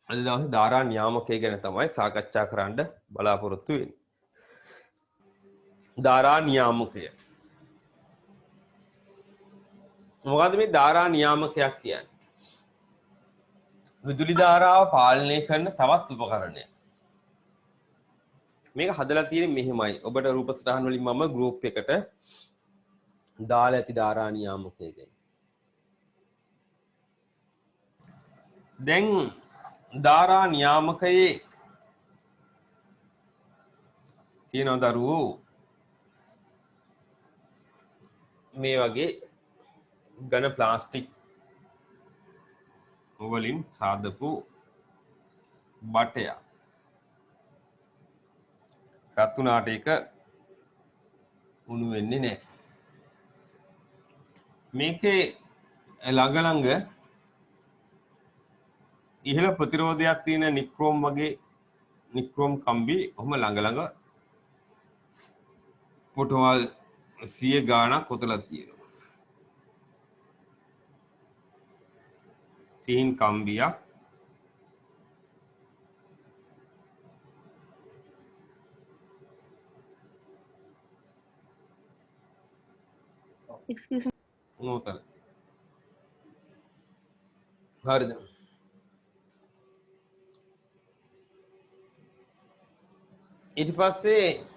අද දවසේ ධාරා නියාමකය ගැන තමයි සාකච්ඡා කරන්න බලාපොරොත්තු වෙන්නේ. ධාරා නියාමකය. මොකද්ද මේ ධාරා නියාමකයක් කියන්නේ? විදුලි ධාරාව පාලනය කරන තවත් උපකරණයක්. මේක හදලා තියෙන්නේ මෙහෙමයි. ඔබට රූප සටහන් වලින් මම ගෲප් එකට දාලා ඇති ධාරා නියාමකය ගැන. දැන් ධාරා නියාමකයේ තියෙන දරුවෝ මේ වගේ ඝන ප්ලාස්ටික් වලින් සාදපු බටයක්. රත් උනාට ඒක උණු වෙන්නේ නැහැ. මේකේ ළඟ ඉහළ ප්‍රතිරෝධයක් තියෙන නික්‍රෝම් වගේ නික්‍රෝම් කම්බි ඔහම ළඟ පොටවල් 100 ගාණක් කොතලා තියෙනවා. සීන් කම්බියක් Excuse me. නෝතල. හරිද? ඊට පස්සේ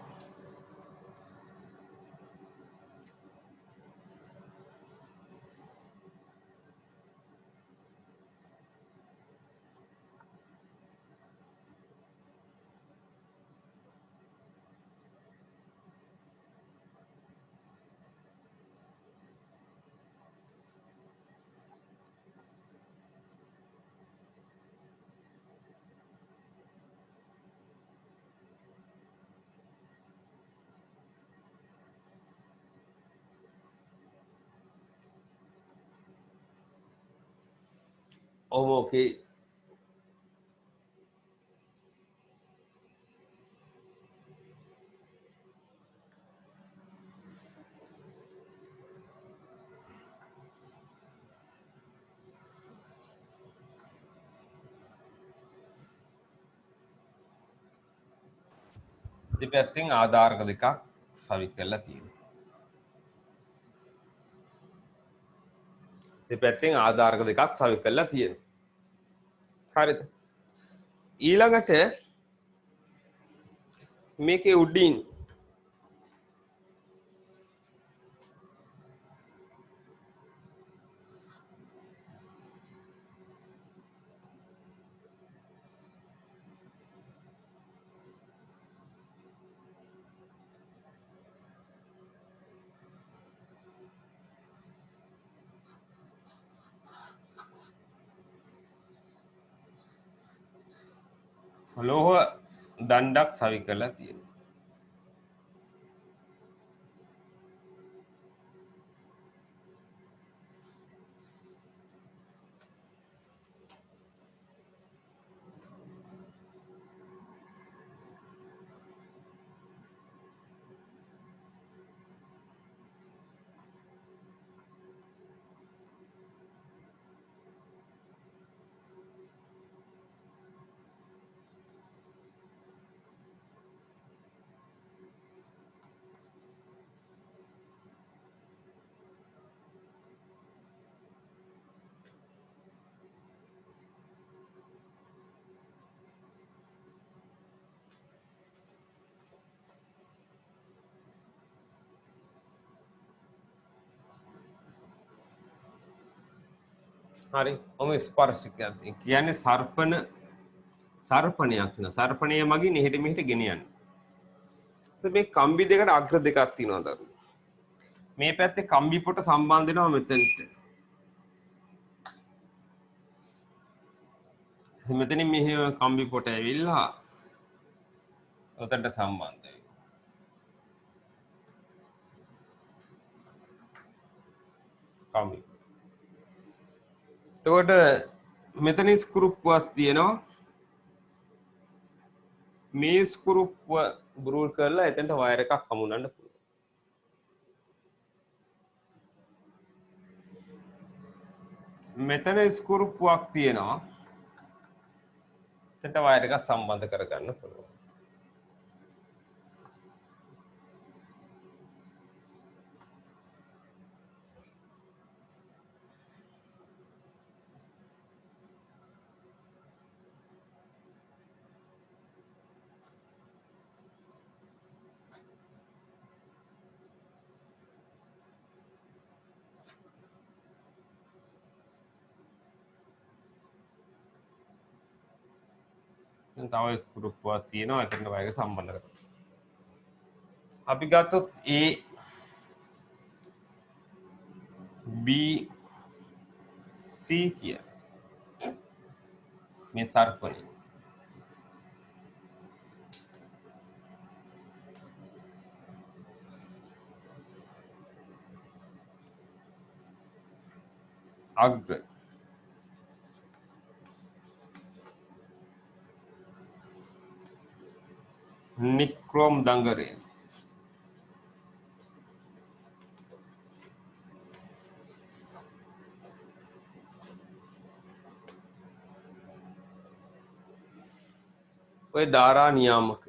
ඕකේ දෙපැත්තෙන් ආධාරක දෙකක් සවි කරලා තියෙනවා. දෙපැත්තෙන් ආධාරක දෙකක් සවි කරලා තියෙනවා. හරිද? ඊළඟට මේකේ උඩින් ලෝහ දණ්ඩක් සවි කරලා තියෙනවා. හරි. ඔම ස්පර්ශකයක් කියන්නේ සර්පණයක් න සර්පණය මගින් එහෙට මෙහෙට ගෙන යන්නේ. මේ කම්බි දෙකට අග්‍ර දෙකක් තියෙනවා දරු. මේ පැත්තේ කම්බි පොට සම්බන්ධ වෙනවා මෙතනට. මෙතනින් මෙහෙ කම්බි පොට ඇවිල්ලා උතන්ට සම්බන්ධ වෙනවා. කම්බි. එතකොට මෙතන ස්ක්‍රූප්වක් තියෙනවා. මේ ස්ක්‍රූප්ව බ්‍රූල් කරලා එතනට වයර් එකක් හමුනන්න පුළුවන්. මෙතන ස්ක්‍රූප්වක් තියෙනවා. එතනට වයර් එකක් සම්බන්ධ කරගන්න පුළුවන්. තව ස්ක්‍රූප්පුවක් තියෙනවා එතනට වයර් එක සම්බන්ධ කරගන්න. අපි ගත්තොත් A B C කිය මේ සර්පණේ අග්‍ර නික්‍රෝම් දඟරය ඔය ධාරා නියාමක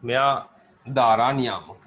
මෙයා ධාරා නියාමක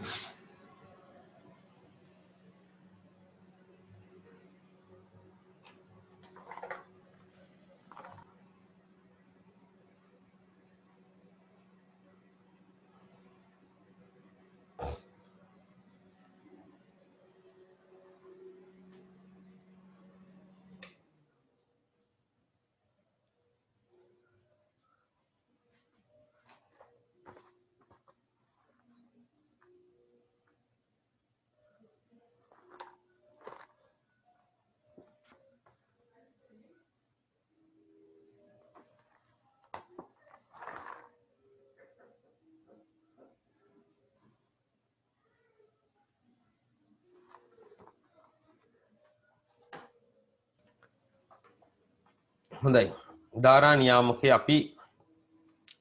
හොඳයි ධාරා නියාමකේ අපි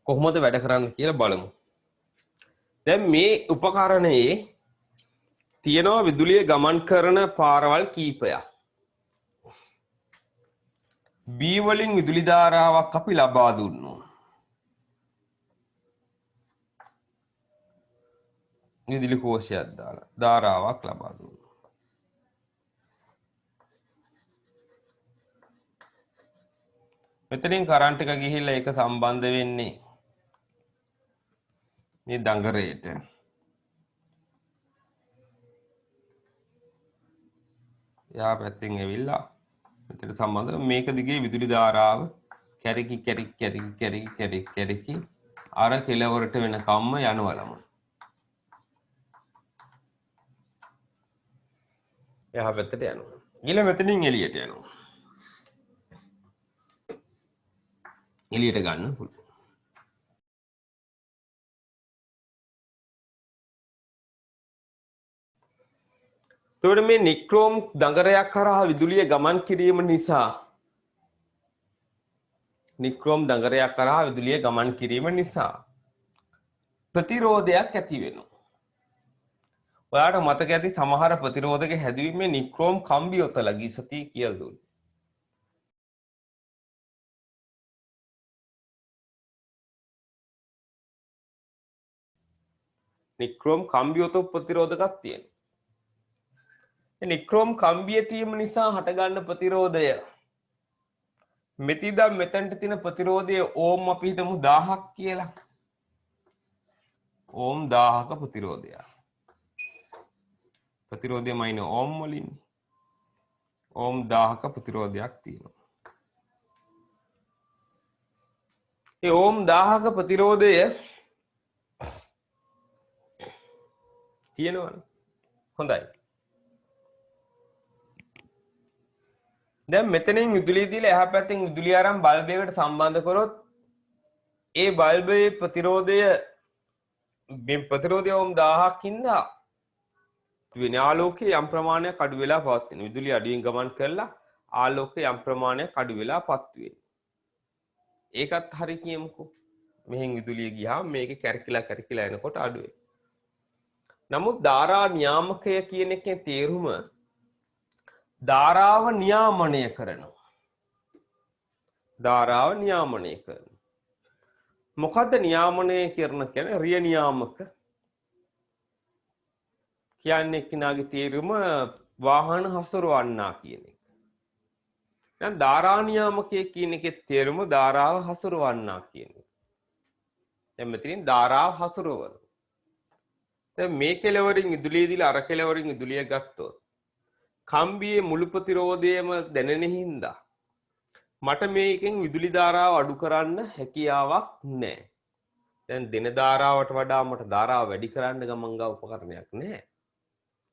කොහොමද වැඩ කරන්න කියලා බලමු. දැන් මේ උපකරණයේ තියෙනවා විදුලිය ගමන් කරන පාරවල් කීපයක්. B වලින් විදුලි ධාරාවක් අපි ලබා දුන්නොත් විදුලි කෝෂයක් දාලා ධාරාවක් ලබා දුන්නොත් මෙතනින් කරන්ට් එක ගිහිල්ලා ඒක සම්බන්ධ වෙන්නේ මේ දඟරේට. යා පැත්තෙන් ඇවිල්ලා මෙතන සම්බන්ධ මේක දිගේ විදුලි ධාරාව කැරකි අර කෙලවරට වෙනකම්ම යනවලම. එහා පැත්තට යනවා. ඊළ මෙතනින් එළියට යනවා. එළියට ගන්න පුළුවන්. එතකොට මේ නික්‍රෝම් දඟරයක් කරා විදුලිය ගමන් කිරීම නිසා ප්‍රතිරෝධයක් ඇති වෙනවා. ඔයාලට මතක ඇති සමහර ප්‍රතිරෝධක හැදීමේ නික්‍රෝම් කම්බි ඔතලා ගිසති කියලා දුන්නා. නික්‍රෝම් කම්බි ඔත ප්‍රතිරෝධකක් තියෙනවා. මේ නික්‍රෝම් කම්බිය තියෙන නිසා හටගන්න ප්‍රතිරෝධය මෙතිදා මෙතනට තියෙන ප්‍රතිරෝධය ඕම් අපි හිතමු 1000ක් කියලා. ඕම් 1000ක ප්‍රතිරෝධය. ප්‍රතිරෝධය මයින ඕම් වලින්. ඕම් 1000ක ප්‍රතිරෝධයක් තියෙනවා. ඒ ඕම් 1000ක ප්‍රතිරෝධය තියෙනවනේ. හොඳයි. දැන් මෙතනින් විදුලිය දීලා එහා පැත්තෙන් විදුලිය ආරම් බල්බයකට සම්බන්ධ කරොත් ඒ බල්බයේ ප්‍රතිරෝධය මේ ප්‍රතිරෝධය ඕම් 1000ක් ඉඳලා වෙන ආලෝකයේ යම් ප්‍රමාණයක් අඩු වෙලා පවතින. විදුලිය අඩුවෙන් ගමන් කරලා ආලෝකයේ යම් ප්‍රමාණයක් අඩු වෙලා පත් වෙන. ඒකත් හරි කියමුකෝ. මෙහෙන් විදුලිය ගියාම මේක කැරකිලා එනකොට අඩු වෙනවා. නමුත් ධාරා නියාමකය කියන එකේ තේරුම ධාරාව නියාමනය කරනවා. ධාරාව නියාමනය කරනවා. මොකද්ද නියාමනය කරන කියන්නේ? රිය නියාමක කියන්නේ කිනාගේ තේරුම වාහන හසුරවන්නා කියන එක. දැන් ධාරා නියාමකයේ කියන එකේ තේරුම ධාරාව හසුරවන්නා කියන එක. දැන් මෙතනින් ධාරාව හසුරවන. දැන් මේ කෙලවරින් විදුලිය දීලා අර කෙලවරින් විදුලිය ගත්තොත් කම්බියේ මුළු ප්‍රතිරෝධයම දැනෙන හින්දා මට මේකෙන් විදුලි ධාරාව අඩු කරන්න හැකියාවක් නැහැ. දැන් දින ධාරාවට වඩා මට ධාරාව වැඩි කරන්න ගමන් ගා උපකරණයක් නැහැ.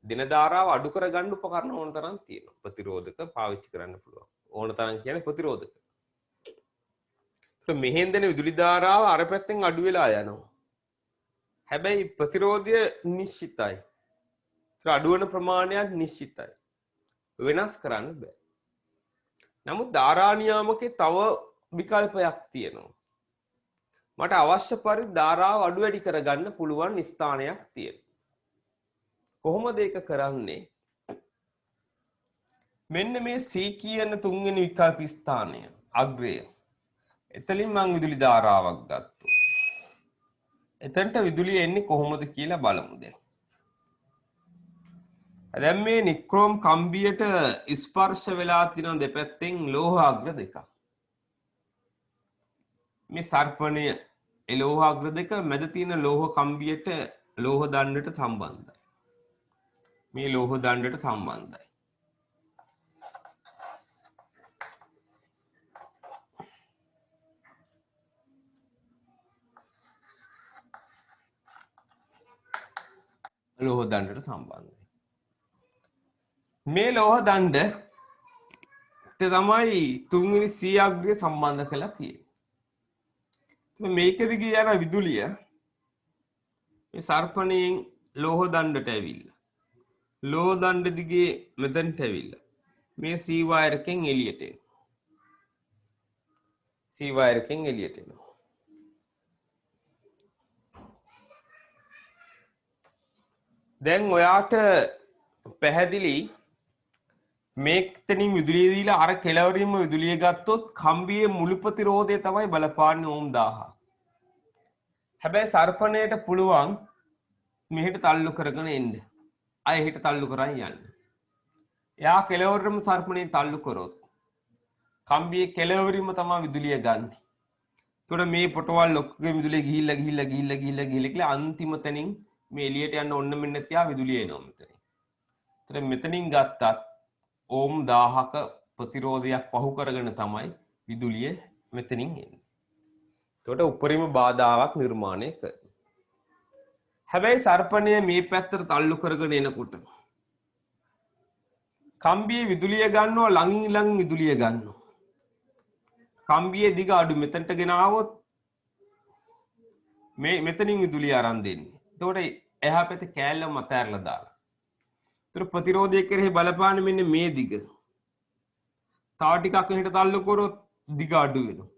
දින ධාරාව අඩු කරගන්න උපකරණ ඕන තරම් තියෙනවා. ප්‍රතිරෝධක පාවිච්චි කරන්න පුළුවන්. ඕන තරම් කියන්නේ ප්‍රතිරෝධක. ඒක මෙහෙන් දෙන විදුලි ධාරාව අර පැත්තෙන් අඩු වෙලා යනවා. හැබැයි ප්‍රතිරෝධය නිශ්චිතයි. ඒක අඩු වෙන ප්‍රමාණයක් නිශ්චිතයි. වෙනස් කරන්න බෑ. නමුත් ධාරා නියාමකේ තව විකල්පයක් තියෙනවා. මට අවශ්‍ය පරිදි ධාරාව අඩු වැඩි කරගන්න පුළුවන් ස්ථානයක් තියෙනවා. කොහොමද ඒක කරන්නේ? මෙන්න මේ C කියන තුන්වෙනි විකල්ප ස්ථානය අග්‍රය. එතනින් මම විදුලි ධාරාවක් ගත්තා. එතනට විදුලිය එන්නේ කොහොමද කියලා බලමු දැන්. දැන් මේ නික්‍රෝම් කම්බියට ස්පර්ශ වෙලා තියෙන දෙපැත්තෙන් ලෝහ අග්‍ර දෙකක්. මේ සර්පණය ඒ ලෝහ අග්‍ර දෙක මැද තියෙන ලෝහ කම්බියට ලෝහ දණ්ඩට සම්බන්ධයි. මේ ලෝහ දණ්ඩට සම්බන්ධයි. ලෝහ දණ්ඩට සම්බන්ධයි. මේ ලෝහ දණ්ඩ තමයි තුන්වෙනි C අග්‍රය සම්බන්ධ කරලා තියෙන්නේ. මේකෙදි ගිය යන විදුලිය මේ සර්පණයෙන් ලෝහ දණ්ඩට ඇවිල්ලා ලෝහ දණ්ඩ දිගේ මෙතනට ඇවිල්ලා මේ C වයර් එකෙන් එළියට එනවා. C වයර් එකෙන් එළියට එනවා. දැන් ඔයාට පැහැදිලි මේකතනින් විදුලිය දීලා අර කෙලවරින්ම විදුලිය ගත්තොත් කම්බියේ මුළු ප්‍රතිරෝධය තමයි බලපාන්නේ ඕම් 1000. හැබැයි සර්පණයට පුළුවන් මෙහෙට තල්ලු කරගෙන එන්න. අය එහෙට තල්ලු කරන් යන්න. එයා කෙලවරම සර්පණයෙන් තල්ලු කරොත් කම්බියේ කෙලවරින්ම තමයි විදුලිය ගන්න. ඒතකොට මේ පොටවල් ලොක්කගේ විදුලිය ගිහිල්ලා අන්තිම තැනින් මේ එළියට යන්න ඔන්න මෙන්න තියා විදුලිය එනවා මෙතනින්. ඒතකොට මෙතනින් ගත්තත් ඕම් 1000ක ප්‍රතිරෝධයක් පහු කරගෙන තමයි විදුලිය මෙතනින් එන්නේ. ඒකට උපරිම බාධාවක් නිර්මාණය කරනවා. හැබැයි සර්පණය මේ පැත්තට තල්ලු කරගෙන එනකොට කම්බියේ විදුලිය ගන්නවා ළඟින් විදුලිය ගන්නවා. කම්බියේ දිග අඩු මෙතනට ගෙන ආවොත් මේ මෙතනින් විදුලිය අරන් දෙන්නේ. ඒකට එහා පැත්තේ කෑල්ල මත ඇරලා දාලා. ඒතර ප්‍රතිරෝධය කෙරෙහි බලපාන මෙන්න මේ දිග. තව ටිකක් මෙහෙට තල්ලු කරොත් දිග අඩු වෙනවා.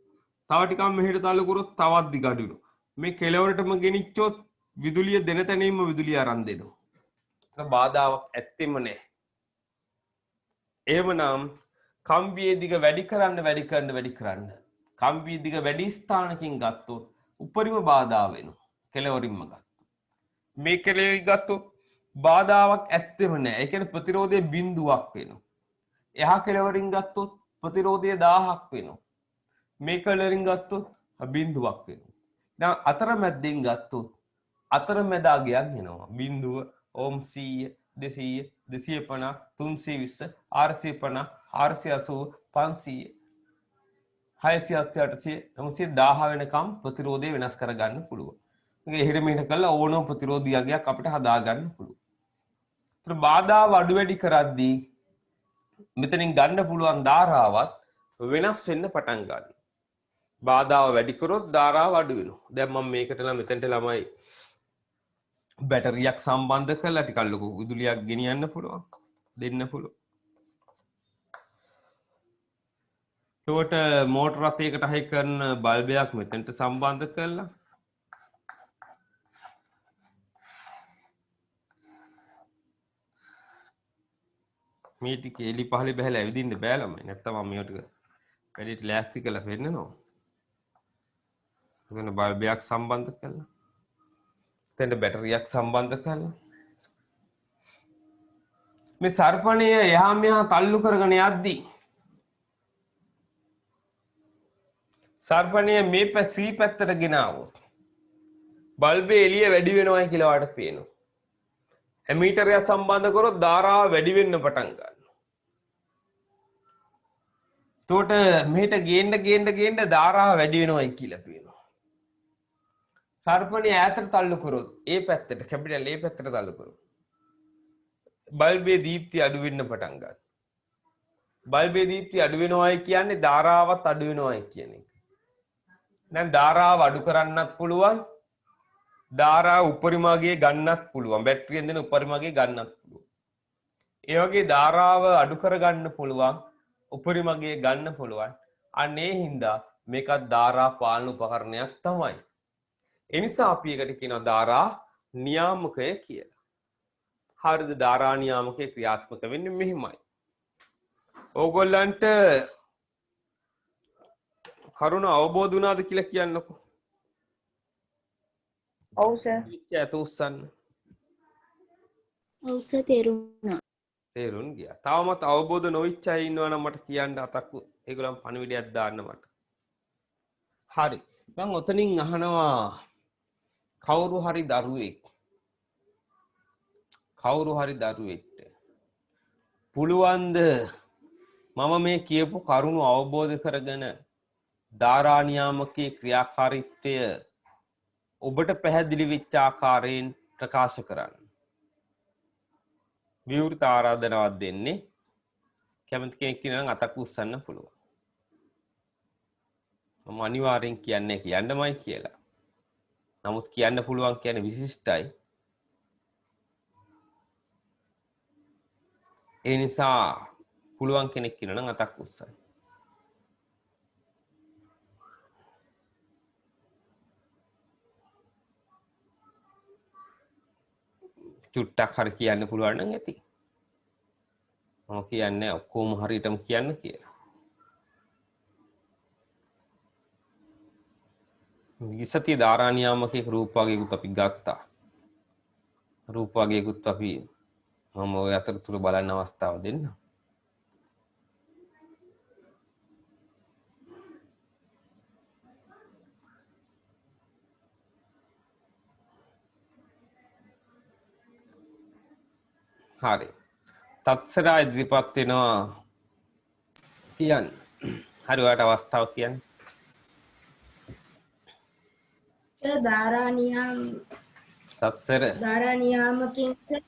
තව ටිකක් මෙහෙට තල්ලු කරොත් තවත් දිග අඩු වෙනවා. මේ කෙලවරටම ගෙනිච්චොත් විදුලිය දෙන තැනින්ම විදුලිය අරන් දෙනවා. ඒතර බාධාවක් ඇත්තෙම නැහැ. එහෙමනම් කම්බියේ දිග වැඩි කරන්න කම්බියේ දිග වැඩි ස්ථානකින් ගත්තොත් උපරිම බාධා වෙනවා. කෙලවරින්ම ගත්තොත්. මේ කෙලෙවි ගත්තොත් බාධාවක් ඇත්තෙම නැහැ. ඒ කියන්නේ ප්‍රතිරෝධය බිඳුවක් වෙනවා. එහා කෙලවරින් ගත්තොත් ප්‍රතිරෝධය 1000ක් වෙනවා. මේ කෙලවරින් ගත්තොත් බිඳුවක් වෙනවා. දැන් අතරමැද්දෙන් ගත්තොත් අතරමැද අගයක් එනවා. බිඳුව ඕම් 100 200 250 320 450 480 500 600 800 900 වෙනකම් ප්‍රතිරෝධය වෙනස් කරගන්න පුළුවන්. ඒක එහෙට මෙහෙට කරලා ඕනම ප්‍රතිරෝධියයක් අපිට හදා ගන්න පුළුවන්. ඒතර බාධාව අඩු වැඩි කරද්දී මෙතනින් ගන්න පුළුවන් ධාරාවත් වෙනස් වෙන්න පටන් ගන්නවා. බාධාව වැඩි කරොත් ධාරාව අඩු වෙනවා. දැන් මම මේකට මෙතනට ළමයි බැටරියක් සම්බන්ධ කරලා ටිකක් ලොකු විදුලියක් ගෙනියන්න පුළුවන්. දෙන්න පුළුවන්. ඒකට මෝටර රථයකට හයි කරන බල්බයක් මෙතනට සම්බන්ධ කරලා මේ ටික එලි පහලි බහැලා ඇවිදින්න බෑ ළමයි. නැත්තම් මම මේව ටික වැඩිට ලෑස්ති කරලා පෙන්නනවා. එතන බල්බයක් සම්බන්ධ කරලා. එතන බැටරියක් සම්බන්ධ කරලා. මේ සර්පණය එහා මෙහා තල්ලු කරගෙන යද්දී සර්පණය මේ පැසී පැත්තට ගෙනාවොත් බල්බේ එළිය වැඩි වෙනවයි කියලා වාට පේනවා. ඇමීටරය සම්බන්ධ කරොත් ධාරාව වැඩි වෙන්න පටන් ගන්නවා. එතකොට මෙහෙට ගේන්න ධාරාව වැඩි වෙනවයි කියලා පේනවා. සර්පණය ඈතට තල්ලු කරොත් ඒ පැත්තට කැපිටල් ඒ පැත්තට තල්ලු කරොත් බල්බේ දීප්තිය අඩු වෙන්න පටන් ගන්නවා. බල්බේ දීප්තිය අඩු වෙනවයි කියන්නේ ධාරාවත් අඩු වෙනවයි කියන එක. දැන් ධාරාව අඩු කරන්නත් පුළුවන්. ධාරාව උපරිමගේ ගන්නත් පුළුවන්. බැටරියෙන් දෙන උපරිමගේ ගන්නත් පුළුවන්. ඒ වගේ ධාරාව අඩු කරගන්න පුළුවන්. උපරිමගේ ගන්න පුළුවන්. අන්න ඒ හින්දා මේකත් ධාරා පාලන උපකරණයක් තමයි. ඒ නිසා අපි එකට කියනවා ධාරා නියාමකය කියලා. හරිද? ධාරා නියාමකය ක්‍රියාත්මක වෙන්නේ මෙහිමයි. ඕගොල්ලන්ට කරුණ අවබෝධ වුණාද කියලා කියන්නකෝ. ඔව් සර්. විච්ඡේත උස්සන්න. ඔව් සර් තේරුණා. තේරුම් ගියා. තවමත් අවබෝධ නොවිච්ච අය ඉන්නවා නම් මට කියන්න අතක් ඒගොල්ලන් පණිවිඩයක් දාන්න මට. හරි. මම ඔතනින් අහනවා කවුරු හරි දරුවෙක්ට පුළුවන්ද මම මේ කියපු කරුණු අවබෝධ කරගෙන ධාරා නියාමකයේ ක්‍රියාකාරීත්වය ඔබට පැහැදිලි වෙච්ච ආකාරයෙන් ප්‍රකාශ කරන්න. විවෘත ආරාධනාවක් දෙන්නේ. කැමති කෙනෙක් ඉන්නවා නම් අතක් උස්සන්න පුළුවන්. මම අනිවාර්යෙන් කියන්නේ කියන්නමයි කියලා. නමුත් කියන්න පුළුවන් කියන්නේ විශිෂ්ටයි. ඒ නිසා පුළුවන් කෙනෙක් ඉන්නවා නම් අතක් උස්සන්න. චුට්ටක් හරි කියන්න පුළුවන් නම් ඇති. මම කියන්නේ ඔක්කොම හරියටම කියන්න කියලා. විසතිය ධාරා නියාමකයේ රූප වගේකුත් අපි ගත්තා. රූප වගේකුත් අපි මම ඔය අතරතුර බලන්න අවස්ථාව දෙන්න. හරි. තත්සරය ඉදිරිපත් වෙනවා කියන්න. හරි ඔයාලට අවස්ථාව කියන්න. සර් ධාරා නියාමකින් සර්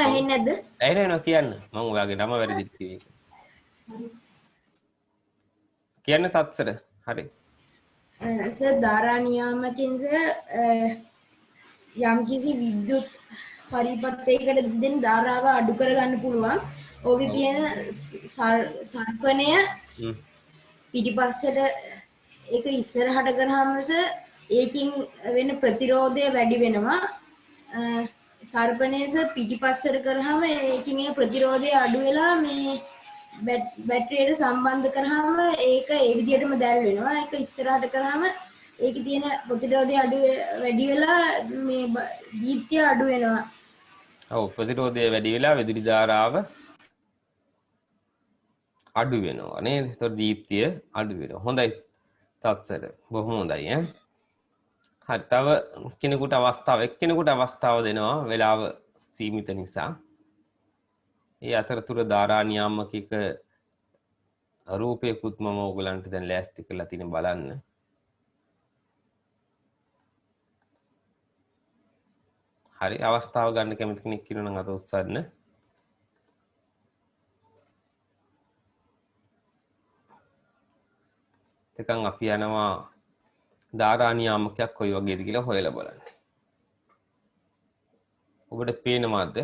ඇහෙන්නේ නැද්ද? ඇහෙනවා කියන්න. මම ඔයාගේ නම වැරදිද කිව්වේ. කියන්න තත්සර. හරි. සර් ධාරා නියාමකින් සර් යම්කිසි විද්‍යුත් පරිපත්යකට දෙන ධාරාව අඩු කරගන්න පුළුවන්. ඕකේ තියෙන සර්පණය පිටිපස්සට ඒක ඉස්සරහට කරාම ඒකින් වෙන ප්‍රතිරෝධය වැඩි වෙනවා. සර්පණය පිටිපස්සට කරාම ඒකින් එන ප්‍රතිරෝධය අඩු වෙලා මේ බැටරියට සම්බන්ධ කරාම ඒක ඒ විදිහටම දැල් වෙනවා. ඒක ඉස්සරහට කරාම ඒකේ තියෙන ප්‍රතිරෝධය වැඩි වෙලා මේ දීප්තිය අඩු වෙනවා. ඔව් ප්‍රතිරෝධය වැඩි වෙලා විදුලි ධාරාව අඩු වෙනවා නේද? ඒතකොට දීප්තිය අඩු වෙනවා. හොඳයි තත්සර. බොහොම හොඳයි ඈ. හරි තව එක්කෙනෙකුට අවස්ථාව දෙනවා වෙලාව සීමිත නිසා. ඒ අතරතුර ධාරා නියාමකික රූපයකුත් මම ඕගලන්ට දැන් ලෑස්ති කරලා තියෙන බලන්න. හරි අවස්ථාව ගන්න කැමති කෙනෙක් ඉන්නවා නම් අත උස්සන්න. එතකන් අපි යනවා ධාරා නියාමකයක් කොයි වගේද කියලා හොයලා බලන්න. ඔබට පේනවද?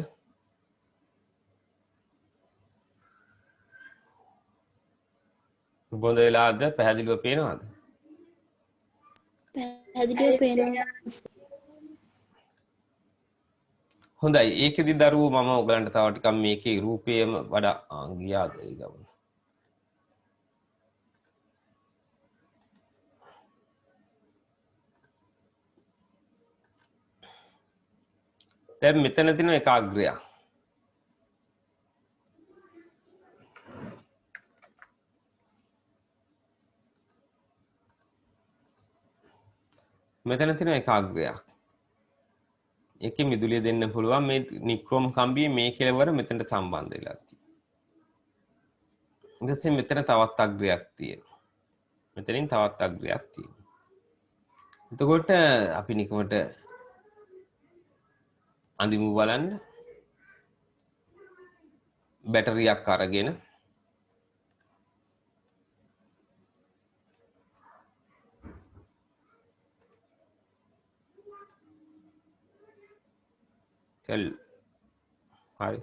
බොඳ වෙලාද? පැහැදිලිව පේනවද? පැහැදිලිව පේනවා. හොඳයි ඒකෙදි දරුවෝ මම ඔයගලන්ට තව ටිකක් මේකේ රූපේම වඩා ගියාද ඒ ගමන. දැන් මෙතන තියෙන ඒකාග්‍රය. මෙතන තියෙන ඒකාග්‍රයක්. ඒකේ මිදුලිය දෙන්න පුළුවන් මේ නික්‍රෝම් කම්බියේ මේ කෙලවර මෙතනට සම්බන්ධ වෙලා තියෙනවා. ඊට පස්සේ මෙතන තවත් අග්‍රයක් තියෙනවා. මෙතනින් තවත් අග්‍රයක් තියෙනවා. එතකොට අපි නිකමට අඳිමු බලන්න. බැටරියක් අරගෙන හරි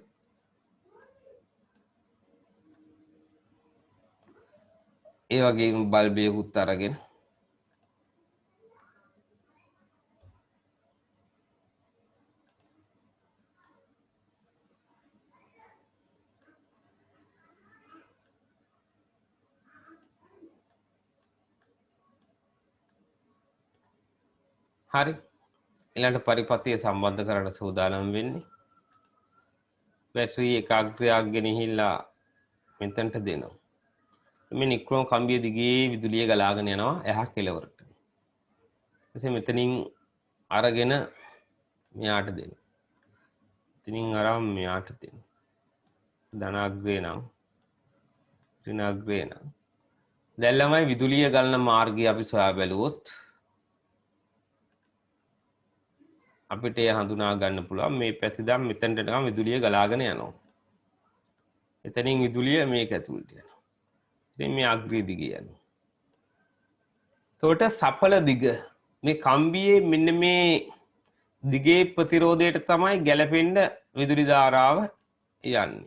ඒ වගේ බල්බයකුත් අරගෙන හරි ඊළඟ පරිපත්තිය සම්බන්ධ කරන්න සූදානම් වෙන්නේ බැටරි ඒකාග්‍රයක් ගෙනහිල්ලා මෙතනට දෙනවා මේ නික්‍රෝම් කම්බිය දිගේ විදුලිය ගලාගෙන යනවා එහා කෙළවරට ඊපස්සේ මෙතනින් අරගෙන මෙයාට දෙනවා ඉතින් අරන් මෙයාට දෙනවා ධනාග්‍රේ නම් ඍණාග්‍රේ නම් දැන් ළමයි විදුලිය ගලන මාර්ගය අපි සොයා බැලුවොත් අපිට ඒ හඳුනා ගන්න පුළුවන් මේ පැති දම් මෙතනට නිකන් විදුලිය ගලාගෙන යනවා. එතනින් විදුලිය මේක ඇතුළට යනවා. ඉතින් මේ අග්‍රී දිගේ යනවා. එතකොට සඵල දිග මේ කම්බියේ මෙන්න මේ දිගේ ප්‍රතිරෝධයට තමයි ගැලපෙන්න විදුලි ධාරාව යන්නේ.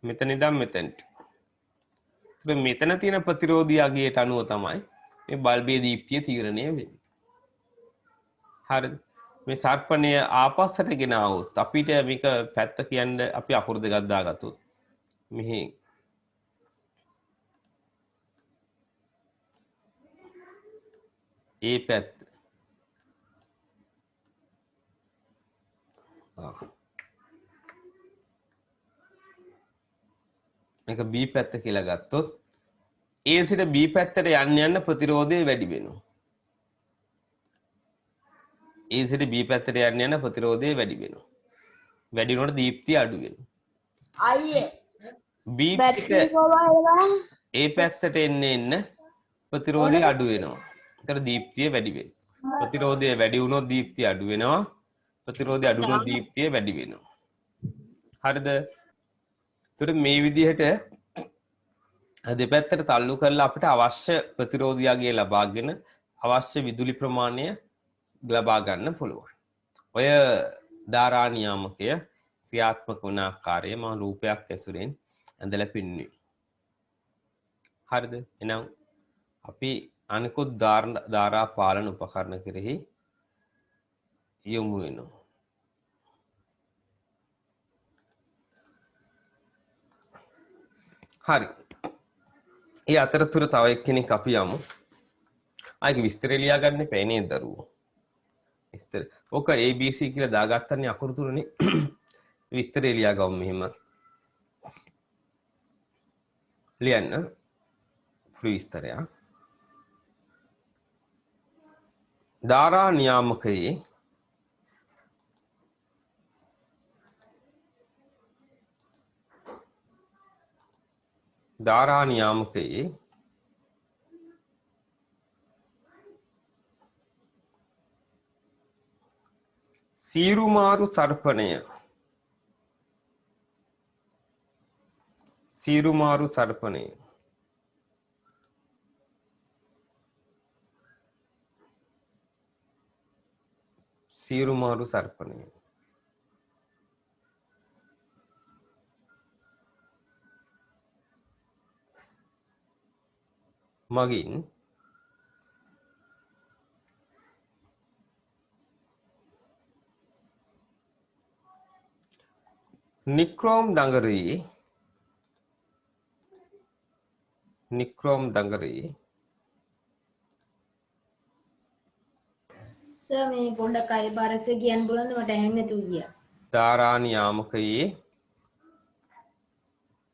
මෙතන ඉඳන් මෙතනට. ඉතින් මෙතන තියෙන ප්‍රතිරෝධී අගයට අනුව තමයි මේ බල්බයේ දීප්තිය තීරණය වෙන්නේ. හරිද මේ සර්පණය ආපස්සට ගෙන આવොත් අපිට මේක පැත්ත කියන්නේ අපි අකුරු දෙකක් දාගත්තොත් මෙහි ඒ පැත්ත මේක B පැත්ත කියලා ගත්තොත් A සිට B පැත්තට යන්න ප්‍රතිරෝධය වැඩි වෙනවා A සිට B පැත්තට යන්න ප්‍රතිරෝධය වැඩි වෙනවා. වැඩි වෙනකොට දීප්තිය අඩු වෙනවා. අයියේ B සිට A පැත්තට එන්න ප්‍රතිරෝධය අඩු වෙනවා. ඒතර දීප්තිය වැඩි වෙනවා. ප්‍රතිරෝධය වැඩි වුණොත් දීප්තිය අඩු වෙනවා. ප්‍රතිරෝධය අඩු වුණොත් දීප්තිය වැඩි වෙනවා. හරිද? ඒතර මේ විදිහට දෙපැත්තට තල්ලු කරලා අපිට අවශ්‍ය ප්‍රතිරෝධයගේ ලබාගෙන අවශ්‍ය විදුලි ප්‍රමාණය ලබා ගන්න පුළුවන්. ඔය ධාරා නියාමකය ක්‍රියාත්මක වන ආකාරය මම රූපයක් ඇසුරෙන් ඇඳලා පෙන්වුවේ. හරිද? එහෙනම් අපි අනිකුත් ධාරා පාලන උපකරණ කෙරෙහි යොමු වෙනවා. හරි. ඒ අතරතුර තව එක්කෙනෙක් අපි යමු. ආයික විස්තරය ලියා ගන්න එපා නේද දරුවෝ? විස්තර. ඕක ABC කියලා දාගත්තනේ අකුරු තුනනේ. විස්තරය ලියා ගමු මෙහෙම. ලියන්න. විස්තරය. ධාරා නියාමකයේ සීරුමාරු සර්පණය මගින් නික්‍රෝම් දඟරී සර් මේ පොඩ්ඩක් අය බාරස කියන්න බලන්න මට ඇහෙන්නේ නැතුව ගියා. ධාරා නියාමකයේ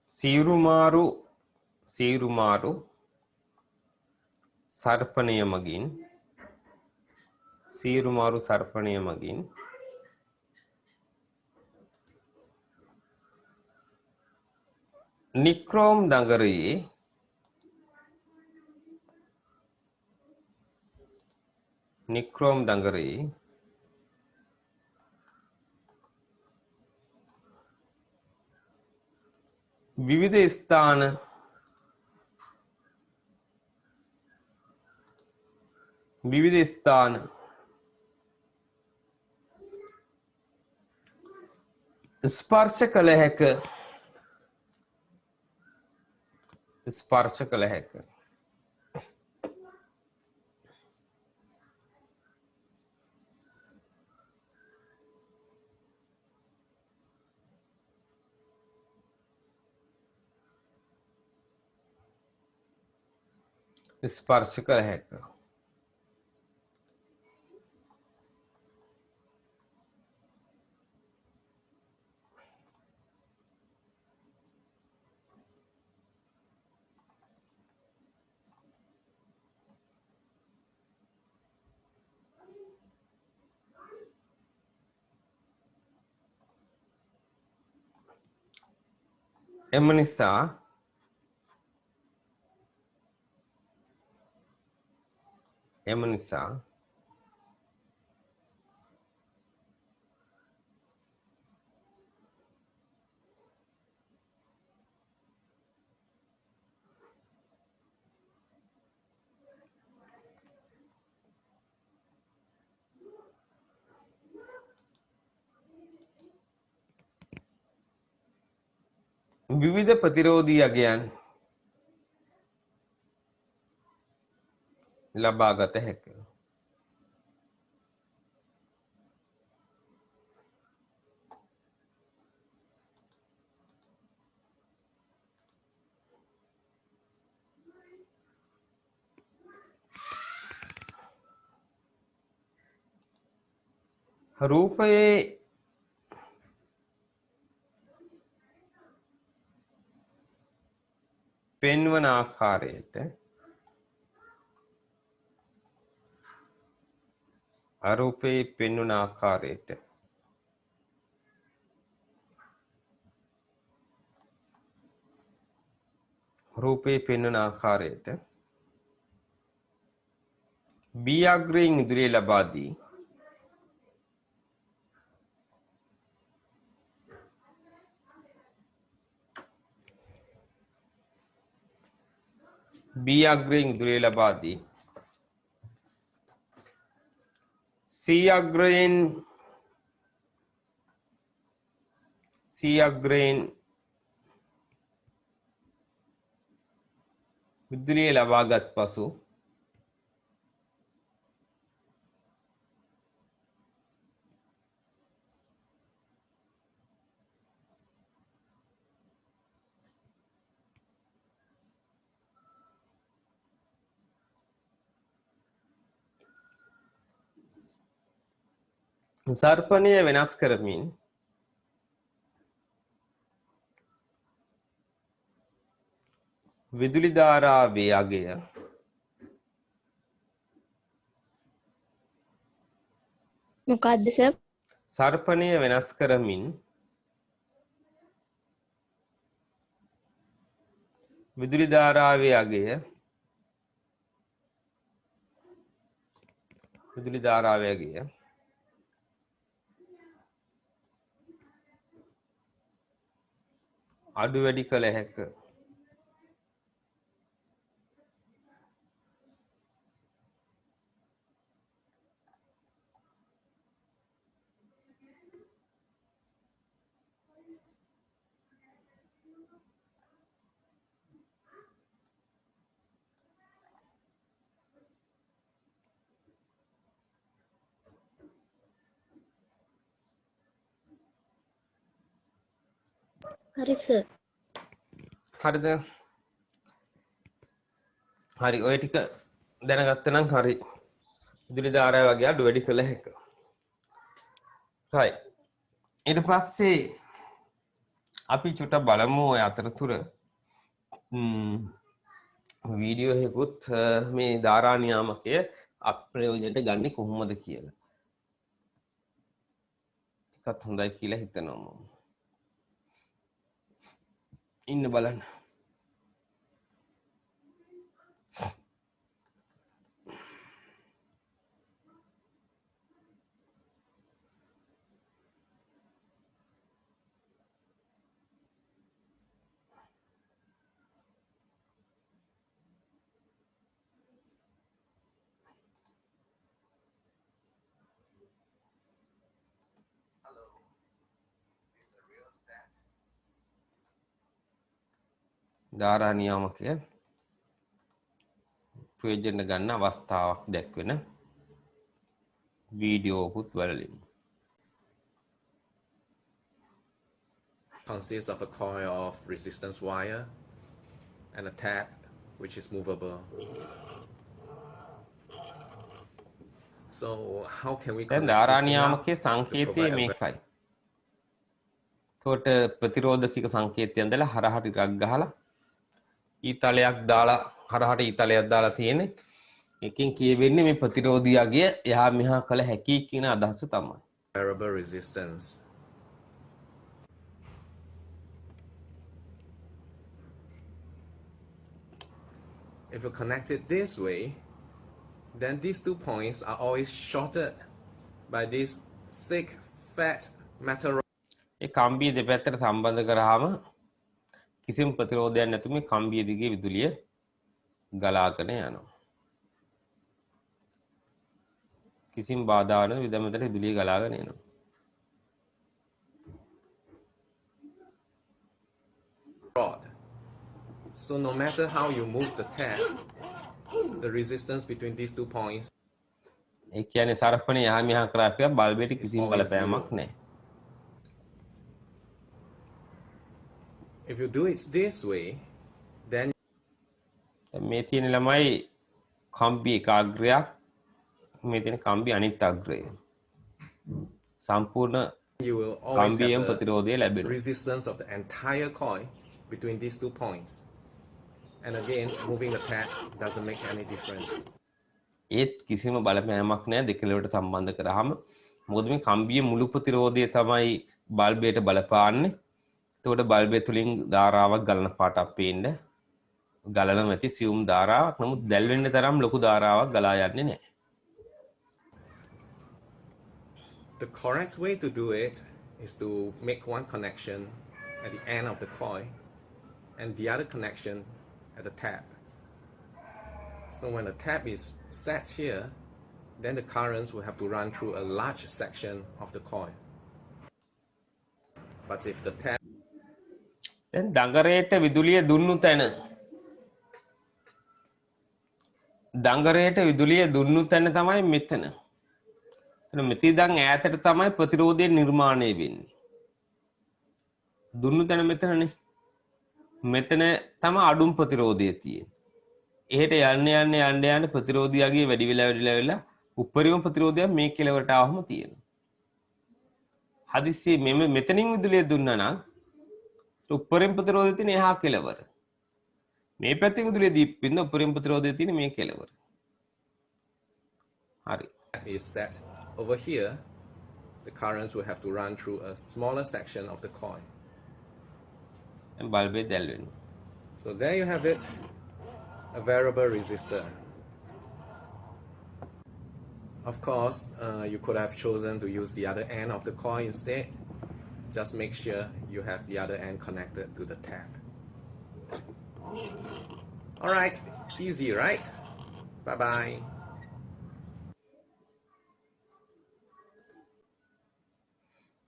සීරුමාරු සර්පණය මගින් නික්‍රෝම් දඟරයේ විවිධ ස්ථාන ස්පර්ශ කළ හැක එම නිසා විවිධ ප්‍රතිරෝධී අගයන් ලබා ගත හැක. රූපයේ පෙන්වන ආකාරයට අරූපයේ පෙන්වන ආකාරයට බී අග්‍රයෙන් ඉදිරියේ ලබා දී සී අග්‍රයෙන් ඉදිරියේ ලබාගත් පසු සර්පණය වෙනස් කරමින් විදුලි ධාරාවේ අගය මොකක්ද සර්? සර්පණය වෙනස් කරමින් විදුලි ධාරාවේ අගය අඩු වැඩි කළ හැක. හරි සර්. හරිද? හරි ඔය ටික දැනගත්ත නම් හරි. විදුලි ධාරාව වගේ අඩු වැඩි කළ හැකියි. right. ඊට පස්සේ අපි චුට්ටක් බලමු ඔය අතරතුර වීඩියෝ එකකුත් මේ ධාරා නියාමකය අප්‍රයෝජනට ගන්නේ කොහොමද කියලා. ටිකක් හොඳයි කියලා හිතනවා මම. ඉන්න බලන්න. ධාරා නියාමකය ප්‍රයෝජන ගන්න අවස්ථාවක් දැක්වෙන වීඩියෝකුත් බලමු. Consists of a coil of resistance wire and a tap which is movable. So how can we දැන් ධාරා නියාමකයේ සංකේතය මේකයි. එතකොට ප්‍රතිරෝධකික සංකේතය ඇඳලා හරහට ටිකක් ගහලා ඊතලයක් දාලා හරහට ඊතලයක් දාලා තියෙන්නේ. එකෙන් කියවෙන්නේ මේ ප්‍රතිරෝධියාගේ එහා මෙහා කළ හැකි කියන අදහස තමයි. Variable resistance. If you connect it this way, then these 2 points are always shorted by this thick, fat metal rod. ඒ කම්බිය දෙපැත්තට සම්බන්ධ කරාම කිසිම ප්‍රතිරෝධයක් නැතුව මේ කම්බිය දිගේ විදුලිය ගලාගෙන යනවා. කිසිම බාධාවක් නැතුව විදමතට විදුලිය ගලාගෙන එනවා. Rod. So no matter how you move the tap, the resistance between these 2 points ඒ කියන්නේ සරපණේ යහා මෙහා කරා කියලා බල්බෙට කිසිම බලපෑමක් නැහැ. if you do it this way, then මේ තියෙන ළමයි කම්බි එක අග්‍රයක් මේ තියෙන කම්බි අනිත් අග්‍රය. සම්පූර්ණ you will always කම්බියෙන් have ප්‍රතිරෝධය the ලැබෙනවා. resistance of the entire coil between these 2 points. And again, moving the tap doesn't make any difference. ඒත් කිසිම බලපෑමක් නැහැ දෙකලවට සම්බන්ධ කරාම. මොකද මේ කම්බියේ මුළු ප්‍රතිරෝධය තමයි බල්බයට බලපාන්නේ. එතකොට බල්බය තුලින් ධාරාවක් ගලන පාටක් පේන්න ගලන නැති සියුම් ධාරාවක්. නමුත් දැල් වෙන්න තරම් ලොකු ධාරාවක් ගලා යන්නේ නැහැ. The correct way to do it is to make one connection at the end of the coil and the other connection at the tap. So when the tap is set here, then the currents will have to run through a large section of the coil. But if the tap දැන් දඟරේට විදුලිය දුන්නු තැන තමයි මෙතන. එතන මෙතිදන් ඈතට තමයි ප්‍රතිරෝධය නිර්මාණය වෙන්නේ. දුන්නු තැන මෙතනනේ. මෙතන තමයි අඩුම් ප්‍රතිරෝධය තියෙන්නේ. එහෙට යන්න ප්‍රතිරෝධියාගේ වැඩි වෙලා උපරිම ප්‍රතිරෝධය මේ කෙලවරට ආවම තියෙනවා. හදිස්සියේ මෙතනින් විදුලිය දුන්නා නම් උපරිම ප්‍රතිරෝධය තියෙන එහා කෙලවර. මේ පැත්තේ විදුලිය දීපින්න උපරිම ප්‍රතිරෝධය තියෙන මේ කෙලවර. හරි. is set over here, the currents will have to run through a smaller section of the coil. දැන් බල්බේ දැල් වෙනවා. So there you have it, a variable resistor. Of course, you could have chosen to use the other end of the coil instead. Just make sure you have the other end connected to the tap. All right, easy, right? Bye-bye.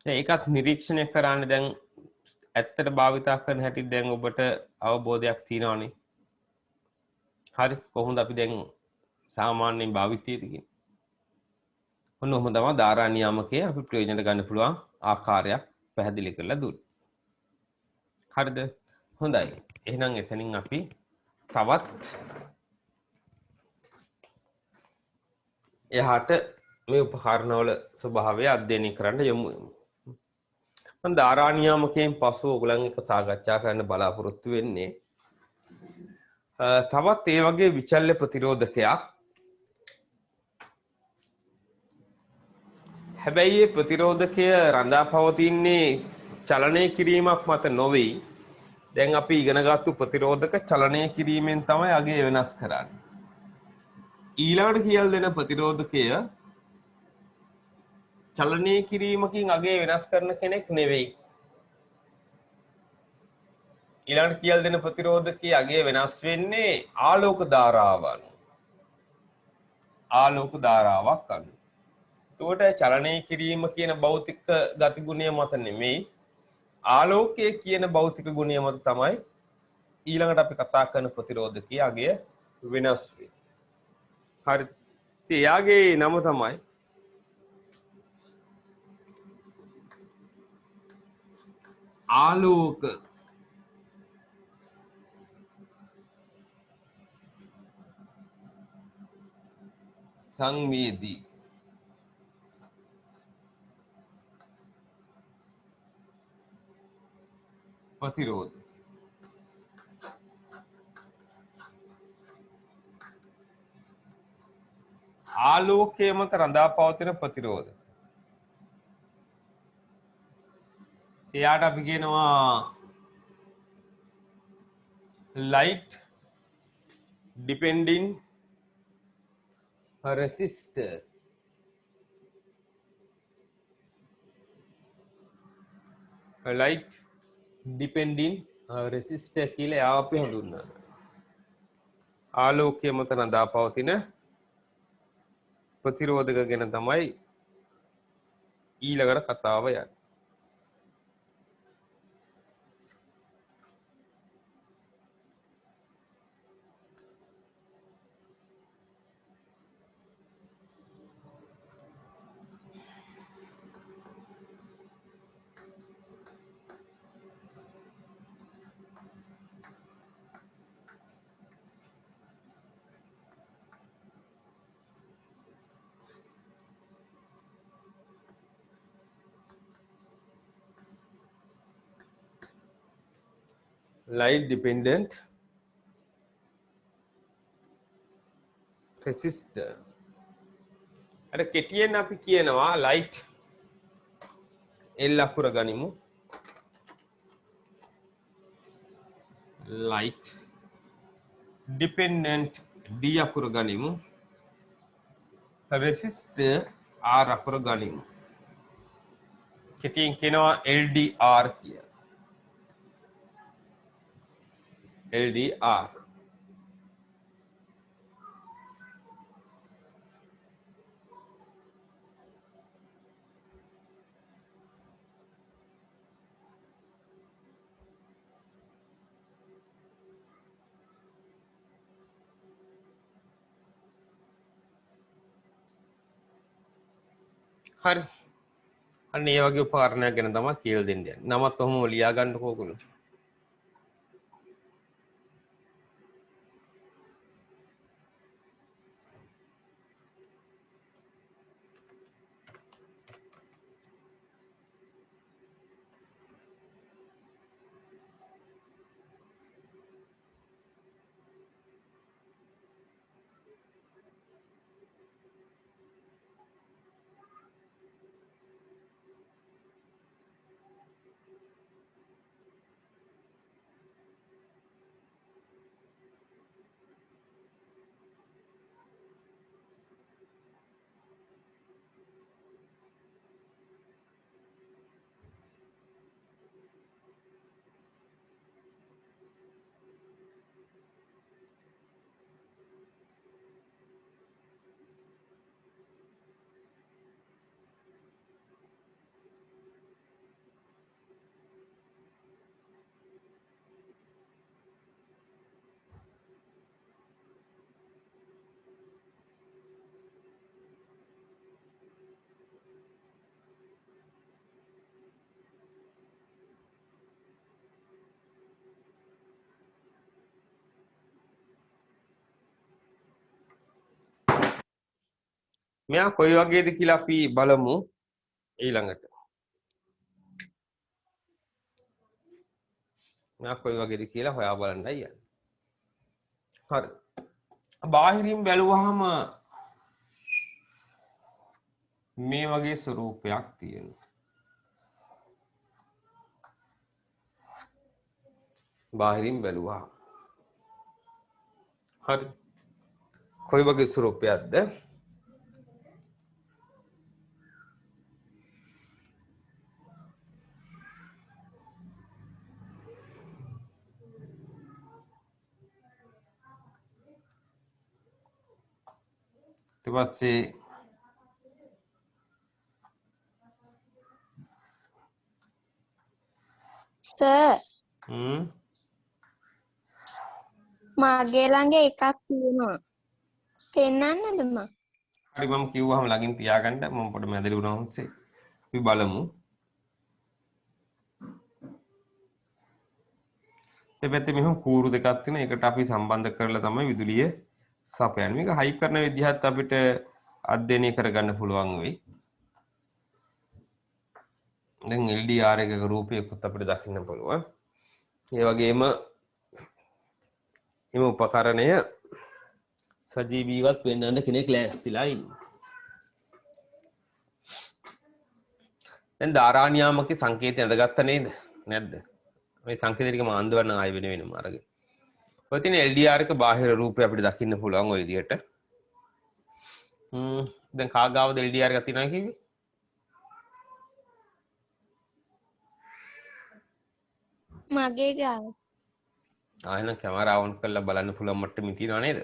ඒකත් නිරීක්ෂණය කරන්න දැන් ඇත්තට භාවිතා කරන හැටි දැන් ඔබට අවබෝධයක් තියෙනවනේ. හරි කොහොමද අපි දැන් සාමාන්‍යයෙන් භාවිතයේදී කියන්නේ. ඔන්න ඔහොම තමයි ධාරා නියාමකයේ අපි ප්‍රයෝජනට ගන්න පුළුවන් ආකාරයක් පැහැදිලි කරලා දුන්නේ. හරිද? හොඳයි. එහෙනම් එතනින් අපි තවත් එහාට මේ උපකරණවල ස්වභාවය අධ්‍යයනය කරන්න යමු. මම ධාරානියාමකයෙන් පසු ඔයගලන් එක්ක සාකච්ඡා කරන්න බලාපොරොත්තු වෙන්නේ තවත් ඒ වගේ විචල්්‍ය ප්‍රතිරෝධකයක්. හැබැයි මේ ප්‍රතිරෝධකය රඳා පවතින්නේ චලනය කිරීමක් මත නොවේ. දැන් අපි ඉගෙනගත්තු ප්‍රතිරෝධක චලනය කිරීමෙන් තමයි අගය වෙනස් කරන්නේ. ඊළඟට කියලා දෙන ප්‍රතිරෝධකය චලනය කිරීමකින් අගය වෙනස් කරන කෙනෙක් නෙවෙයි. ඊළඟට කියලා දෙන ප්‍රතිරෝධකයේ අගය වෙනස් වෙන්නේ ආලෝක ධාරාව අනුව. ආලෝක ධාරාවක් අනුව. එතකොට චලනය කිරීම කියන භෞතික ගතිගුණය මත නෙමෙයි ආලෝකය කියන භෞතික ගුණය මත තමයි ඊළඟට අපි කතා කරන ප්‍රතිරෝධකයේ අගය වෙනස් වෙන්නේ. හරි. ඉතින් එයාගේ නම තමයි ආලෝක සංවේදී ප්‍රතිරෝධ. ආලෝකය මත රඳා පවතින ප්‍රතිරෝධ. එයාට අපි කියනවා light depending resistor. light depending resistor කියලා එයාව අපි හඳුන්වනවා. ආලෝකය මත රඳා පවතින ප්‍රතිරෝධක ගැන තමයි ඊළඟට කතාව යන්නේ. light dependent resistor. අර කෙටියෙන් අපි කියනවා light L අකුර ගනිමු. light dependent D අකුර ගනිමු. resistor R අකුර ගනිමු. කෙටියෙන් කියනවා LDR කියලා. LDR. හරි. අන්න ඒ වගේ උපකරණයක් ගැන තමයි කියලා දෙන්නේ. නමත් ඔහොම ලියා ගන්නකො ඔයගොල්ලෝ. මෙයා කොයි වගේද කියලා අපි බලමු ඊළඟට. මෙයා කොයි වගේද කියලා හොයා බලන්නයි යන්නේ. හරි. බාහිරින් බැලුවහම මේ වගේ ස්වරූපයක් තියෙනවා. බාහිරින් බැලුවා. හරි. කොයි වගේ ස්වරූපයක්ද? ඊට පස්සේ සර් හ්ම් මගේ ළඟ එකක් තියෙනවා. පෙන්නන්නද මම? හරි මම කිව්වහම ළඟින් තියාගන්න මම පොඩ්ඩ මැදලි වුණා වන්සේ අපි බලමු. දෙපැත්තේ මෙහෙම කූරු දෙකක් තියෙනවා. ඒකට අපි සම්බන්ධ කරලා තමයි විදුලිය සපයන්නේ. මේක හයි කරන විදිහත් අපිට අධ්‍යයනය කරගන්න පුළුවන් වෙයි. දැන් LDR එකක රූපයකුත් අපිට දකින්න පුළුවන්. ඒ වගේම එම උපකරණය සජීවීවත් වෙන්නන්න කෙනෙක් ලෑස්තිලා ඉන්නවා. දැන් ධාරා නියාමකේ සංකේතය ඇඳගත්ත නේද? නැද්ද? මේ සංකේත ටික මම අන්දවන්න ආයෙ වෙනම අරගෙන. ඔය තියෙන LDR එක බාහිර රූපය අපිට දකින්න පුළුවන් ඔය විදිහට. දැන් කාගාවද LDR එක තියෙනවා කිව්වේ? මගේ ගාව. ආයෙනම් කැමරාව ඔන් කරලා බලන්න පුළුවන් මට්ටමින් තියෙනවා නේද?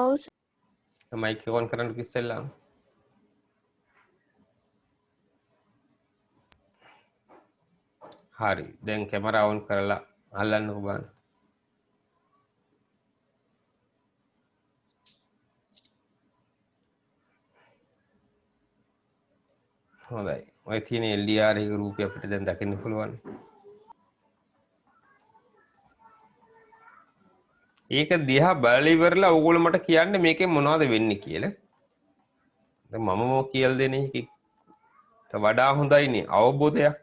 ඔව් මයික් එක ඔන් කරන්න කිස්සෙල්ලා. හරි. දැන් කැමරාව ඔන් කරලා අල්ලන්නකෝ බලන්න. හොඳයි. ඔය තියෙන LDR එක රූපය අපිට දැන් දකින්න පුළුවන්. ඒක දිහා බලලා ඉවරලා ඕගොල්ලෝ මට කියන්න මේකෙන් මොනවද වෙන්නේ කියලා. දැන් මම මොකක් කියලා දෙන්නේ ඒකට වඩා හොඳයිනේ අවබෝධයක්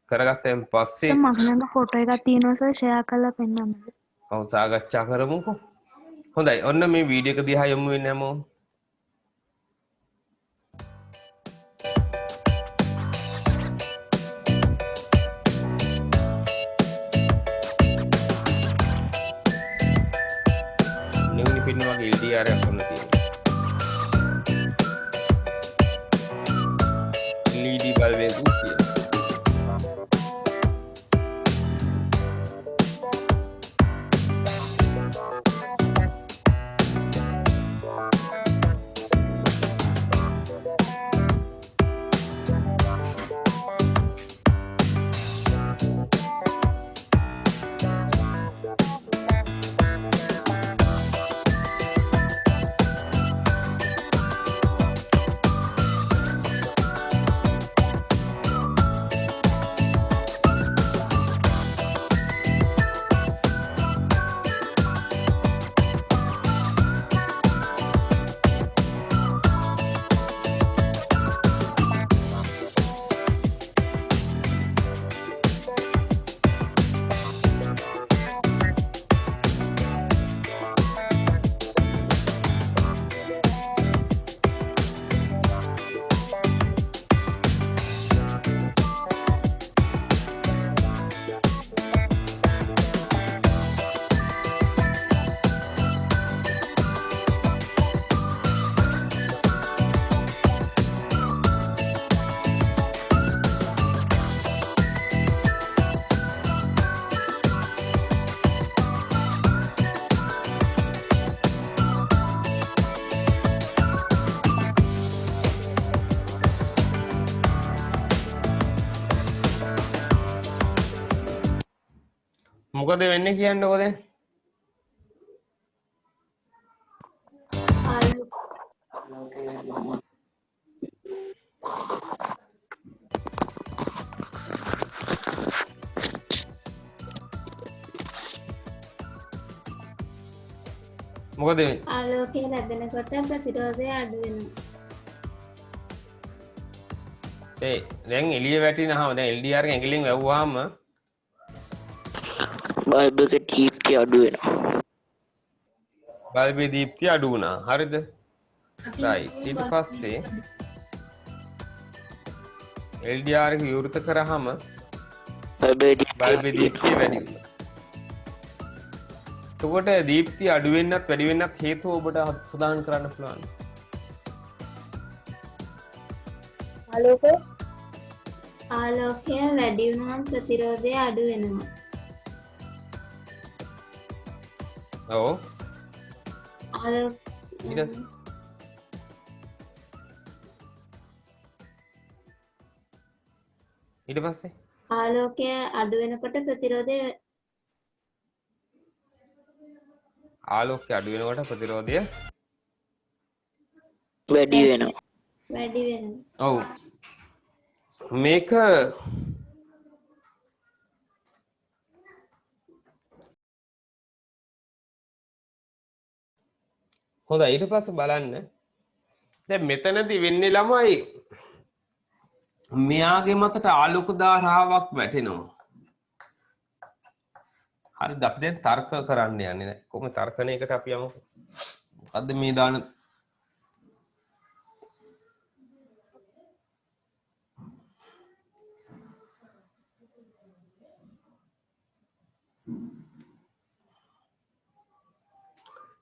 කරගත්තෙන් පස්සේ මම ළඟ ෆොටෝ එකක් තියෙනවා සර් ෂෙයා කරලා පෙන්නන්නද? ඔව් සාකච්ඡා කරමුකෝ. හොඳයි. ඔන්න මේ වීඩියෝ එක දිහා යමු වෙන්නේ හැමෝම. නෙවුනි පින්න වගේ LDR එකක් ඔන්න තියෙනවා. LED බල්බයක් තියෙනවා. මොකද වෙන්නේ කියන්නකෝ දැන්? මොකද වෙන්නේ? ආලෝකය ලැබෙනකොට ප්‍රතිරෝධය අඩු වෙනවා. ඒ දැන් එළිය වැටිනහම දැන් LDR එක ඇඟිල්ලෙන් වැව්වහම බල්බ් එක දීප්තිය අඩු වෙනවා. බල්බේ දීප්තිය අඩු වුණා. හරිද? අපි right. ඊට පස්සේ LDR එක විවෘත කරාම බල්බේ දීප්තිය වැඩි වෙනවා. එතකොට දීප්තිය අඩු වෙන්නත් වැඩි වෙන්නත් හේතුව ඔබට සඳහන් කරන්න පුළුවන්. ආලෝකය වැඩි වුණාම ප්‍රතිරෝධය අඩු වෙනවා. ඔව්. ආලෝක ඊට පස්සේ ආලෝකය අඩු වෙනකොට ප්‍රතිරෝධය ආලෝකය අඩු වෙනකොට ප්‍රතිරෝධය වැඩි වෙනවා. වැඩි වෙනවා. ඔව්. මේක හොඳයි. ඊට පස්සේ බලන්න දැන් මෙතනදී වෙන්නේ ළමයි මෙයාගේ මතට ආලෝක ධාරාවක් වැටෙනවා. හරිද? අපි දැන් තර්ක කරන්න යන්නේ නැහැ. කොහොම තර්කණයකට අපි යමු. මොකද්ද මේ දාන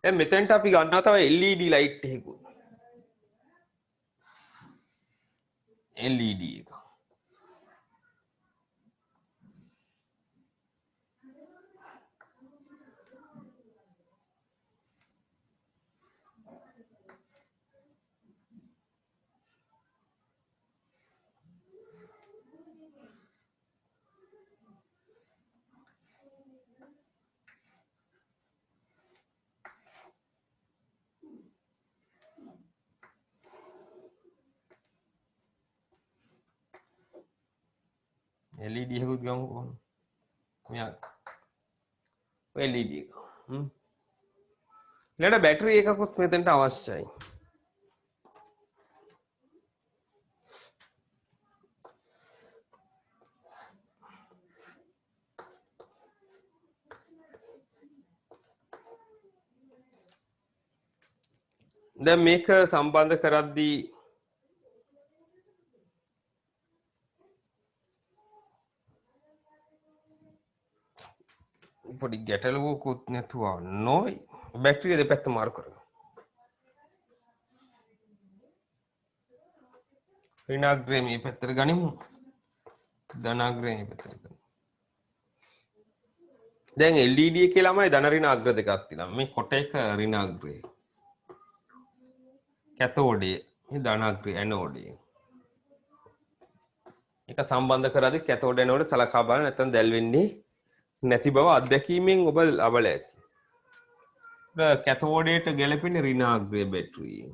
දැන් මෙතෙන්ට අපි ගන්නවා තව LED ලයිට් එකකුත්. LED එක. LED එකකුත් ගමු කොහොමද? මෙයා LED එක. ඊළඟ බැටරි එකකුත් මෙතනට අවශ්‍යයි. දැන් මේක සම්බන්ධ කරද්දී පොඩි ගැටලුවකුත් නැතුව නොයි බැටරිය දෙපැත්ත මාරු කරනවා. ඍණාග්‍රය මේ පැත්තට ගනිමු. ධනාග්‍රය මේ පැත්තට ගනිමු. දැන් LED එකේ ළමයි ධන ඍණාග්‍ර දෙකක් තියෙනවා. මේ කොට එක ඍණාග්‍රය. කැතෝඩය මේ ධනාග්‍රය ඇනෝඩය. ඒක සම්බන්ධ කරද්දී කැතෝඩ ඇනෝඩ සලකා බලන්න නැත්නම් දැල් වෙන්නේ නැති බව අත්දැකීමෙන් ඔබ ලබල ඇති. කැතෝඩයට ගැලපෙන ඍණාග්‍රය බැටරිය.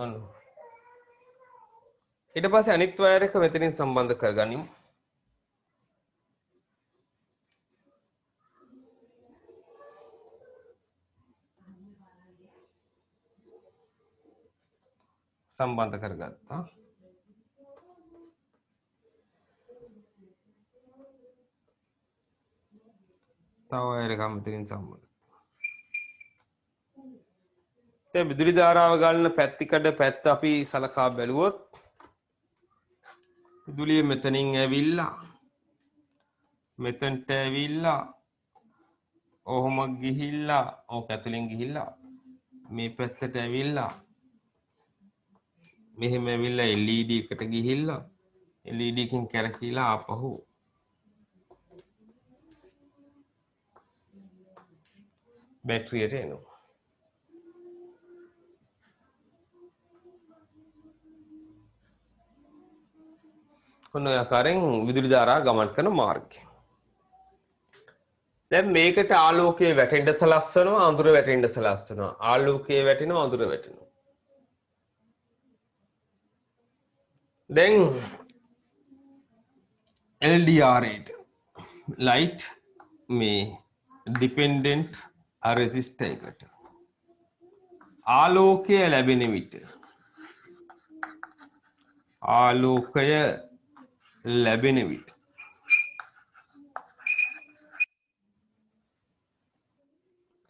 ඔන්න. ඊට පස්සේ අනිත් වයර් එක මෙතනින් සම්බන්ධ කරගනිමු. සම්බන්ධ කරගත්තා. තව වයර් එකක් මෙතනින් සම්බන්ධ. දැන් විදුලි ධාරාව ගන්න පැතිකඩ පැත්ත අපි සලකා බැලුවොත් විදුලිය මෙතනින් ඇවිල්ලා මෙතනට ඇවිල්ලා ඔහොම ගිහිල්ලා ඕක ඇතුලෙන් ගිහිල්ලා මේ පැත්තට ඇවිල්ලා මෙහෙම ඇවිල්ලා LED එකට ගිහිල්ලා LED එකකින් කැරකිලා ආපහු බැටරියට එනවා. ඔන්න ඔය ආකාරයෙන් විදුලි ධාරා ගමන් කරන මාර්ගය. දැන් මේකට ආලෝකයේ වැටෙන්න සලස්වනවා අඳුර වැටෙන්න සලස්වනවා. ආලෝකයේ වැටෙනවා අඳුර වැටෙනවා. දැන් LDR light මේ dependent resistor එකට ආලෝකය ලැබෙන විට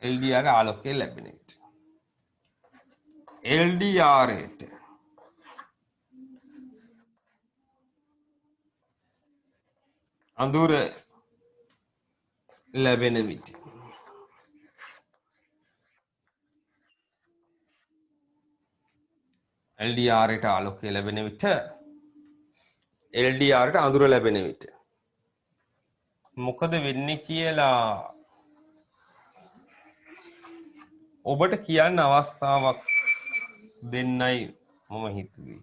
LDR ආලෝකය ලැබෙන විට LDR ට අඳුර ලැබෙන විට LDR ට ආලෝකය ලැබෙන විට LDR ට අඳුර ලැබෙන විට මොකද වෙන්නේ කියලා ඔබට කියන්න අවස්ථාවක් දෙන්නයි මම හිතුවේ.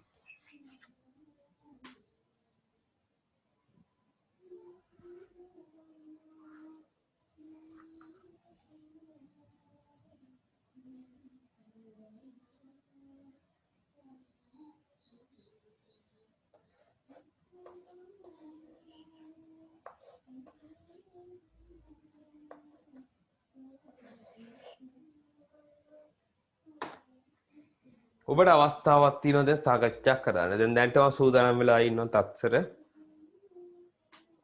ඔබට අවස්ථාවක් තියෙනවා දැන් සාකච්ඡා කරන්න. දැන් දැන්ට මම සූදානම් වෙලා ඉන්නවා තත්සර.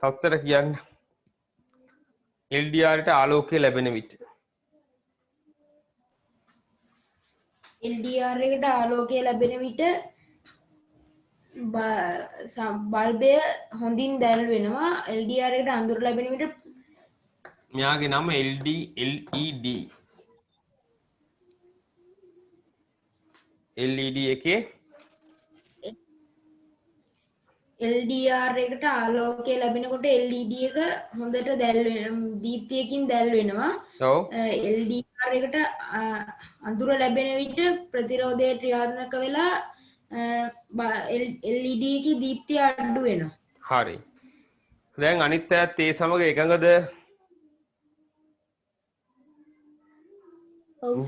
තත්සර කියන්නේ LDR ට ආලෝකය ලැබෙන විට LDR එකට ආලෝකය ලැබෙන විට බල්බය හොඳින් දැල් වෙනවා. LDR එකට අඳුර ලැබෙන විට මෙයාගේ නම LED LED එකේ LDR එකට ආලෝකය ලැබෙනකොට LED එක හොඳට දීප්තියකින් දැල් වෙනවා. ඔව් LDR එකට අඳුර ලැබෙන විට ප්‍රතිරෝධය ක්‍රියාත්මක වෙලා LED එකේ දීප්තිය අඩු වෙනවා. හරි. දැන් අනිත් පැත්ත ඒ සමග එකඟද?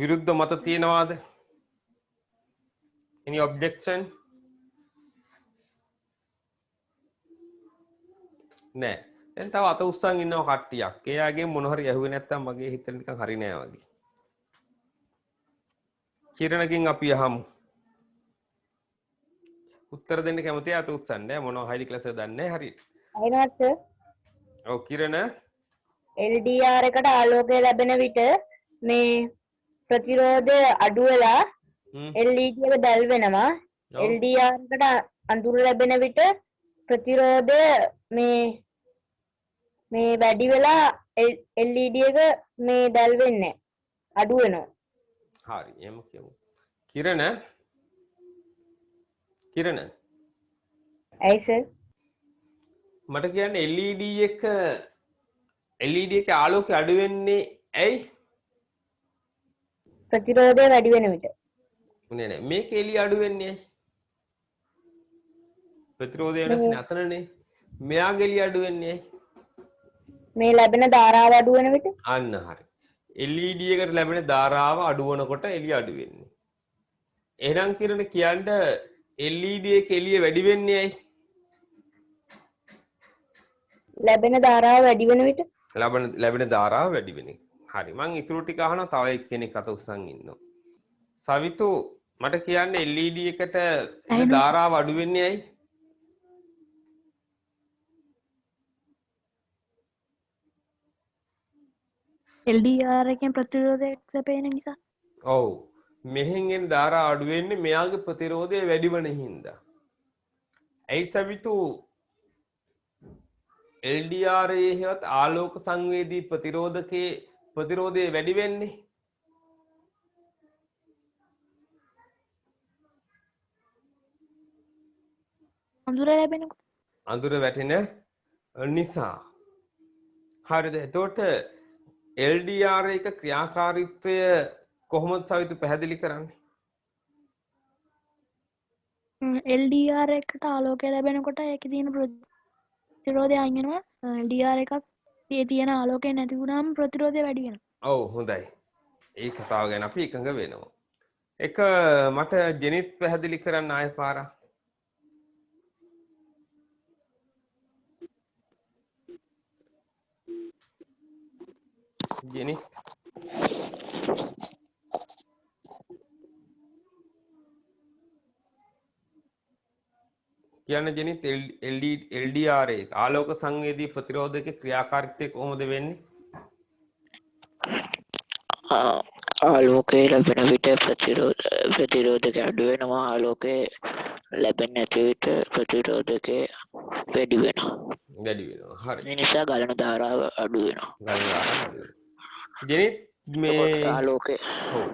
විරුද්ධ මත තියෙනවාද? Any objection? නෑ. දැන් තව අත උස්සන් ඉන්නව කට්ටියක්. එයාගේ මොන හරි ඇහුවේ නැත්තම් මගේ හිතට නිකන් හරි නෑ වගේ. කිරණකින් අපි අහමු. උත්තර දෙන්න කැමතියි අත උස්සන්න. මොනවා හයිද ක්ලාස් එක දන්නේ නැහැ හරියට. අයිනවත් සර්. ඔව් කිරණ LDR එකට ආලෝකය ලැබෙන විට මේ ප්‍රතිරෝධය අඩු වෙලා LED එක දැල් වෙනවා. LDR එකට අඳුර ලැබෙන විට ප්‍රතිරෝධය මේ වැඩි වෙලා LED එක මේ දැල් වෙන්නේ අඩු වෙනවා. හරි එහෙම කියමු. කිරණ ඇයි සර්? මට කියන්නේ LED එක ආලෝකය අඩු වෙන්නේ ඇයි? ප්‍රතිරෝධය වැඩි වෙන විට. නෑ මේක එළිය අඩු වෙන්නේ ඇයි? ප්‍රතිරෝධය වෙනස්නේ අතනනේ. මෙයාගේ එළිය අඩු වෙන්නේ ඇයි? මේ ලැබෙන ධාරාව අඩු වෙන විට. අන්න හරි. LED එකට ලැබෙන ධාරාව අඩු වෙනකොට එළිය අඩු වෙන්නේ. එහෙනම් කිරණ කියන්නේ LED එක එළිය වැඩි වෙන්නේ ඇයි? ලැබෙන ධාරාව වැඩි වෙන විට. ලැබෙන ධාරාව වැඩි වෙන එක. හරි මං ඊටු ටික අහනවා තව එක්කෙනෙක් අත උස්සන් ඉන්නවා. සවිතු මට කියන්නේ LED එකට ධාරාව අඩු වෙන්නේ ඇයි? LDR එකෙන් ප්‍රතිරෝධය සැපේන නිසා. ඔව්. මෙහෙන් එන ධාරාව අඩු වෙන්නේ මෙයාගේ ප්‍රතිරෝධය වැඩි වෙන හින්දා. ඇයි සවිතු LDR හේවත් ආලෝක සංවේදී ප්‍රතිරෝධකේ ප්‍රතිරෝධය වැඩි වෙන්නේ? අඳුර ලැබෙනකොට. අඳුර වැටෙන නිසා. හරිද? එතකොට LDR එක ක්‍රියාකාරීත්වය කොහොමද සවිතු පැහැදිලි කරන්නේ? LDR එකට ආලෝකය ලැබෙනකොට ඒකේ තියෙන ප්‍රතිරෝධය අයින් වෙනවා. LDR එකක් ඒ තියෙන ආලෝකය නැති වුණාම ප්‍රතිරෝධය වැඩි වෙනවා. ඔව් හොඳයි. ඒ කතාව ගැන අපි එකඟ වෙනවා. එක මට ජෙනිත් පැහැදිලි කරන්න ආයෙ පාරක්. ජෙනිත් කියන්න ජෙනිත් LDR එක ආලෝක සංවේදී ප්‍රතිරෝධක ක්‍රියාකාරීත්වය කොහොමද වෙන්නේ? ආලෝකය ලැබෙන විට ප්‍රතිරෝධක අඩු වෙනවා. ආලෝකය ලැබෙන්නේ නැති විට ප්‍රතිරෝධකය වැඩි වෙනවා. වැඩි වෙනවා. හරි. ඒ නිසා ගලන ධාරාව අඩු වෙනවා. ගලන ධාරාව අඩු වෙනවා. ජෙනිත් මේ ආලෝකය ඔව්.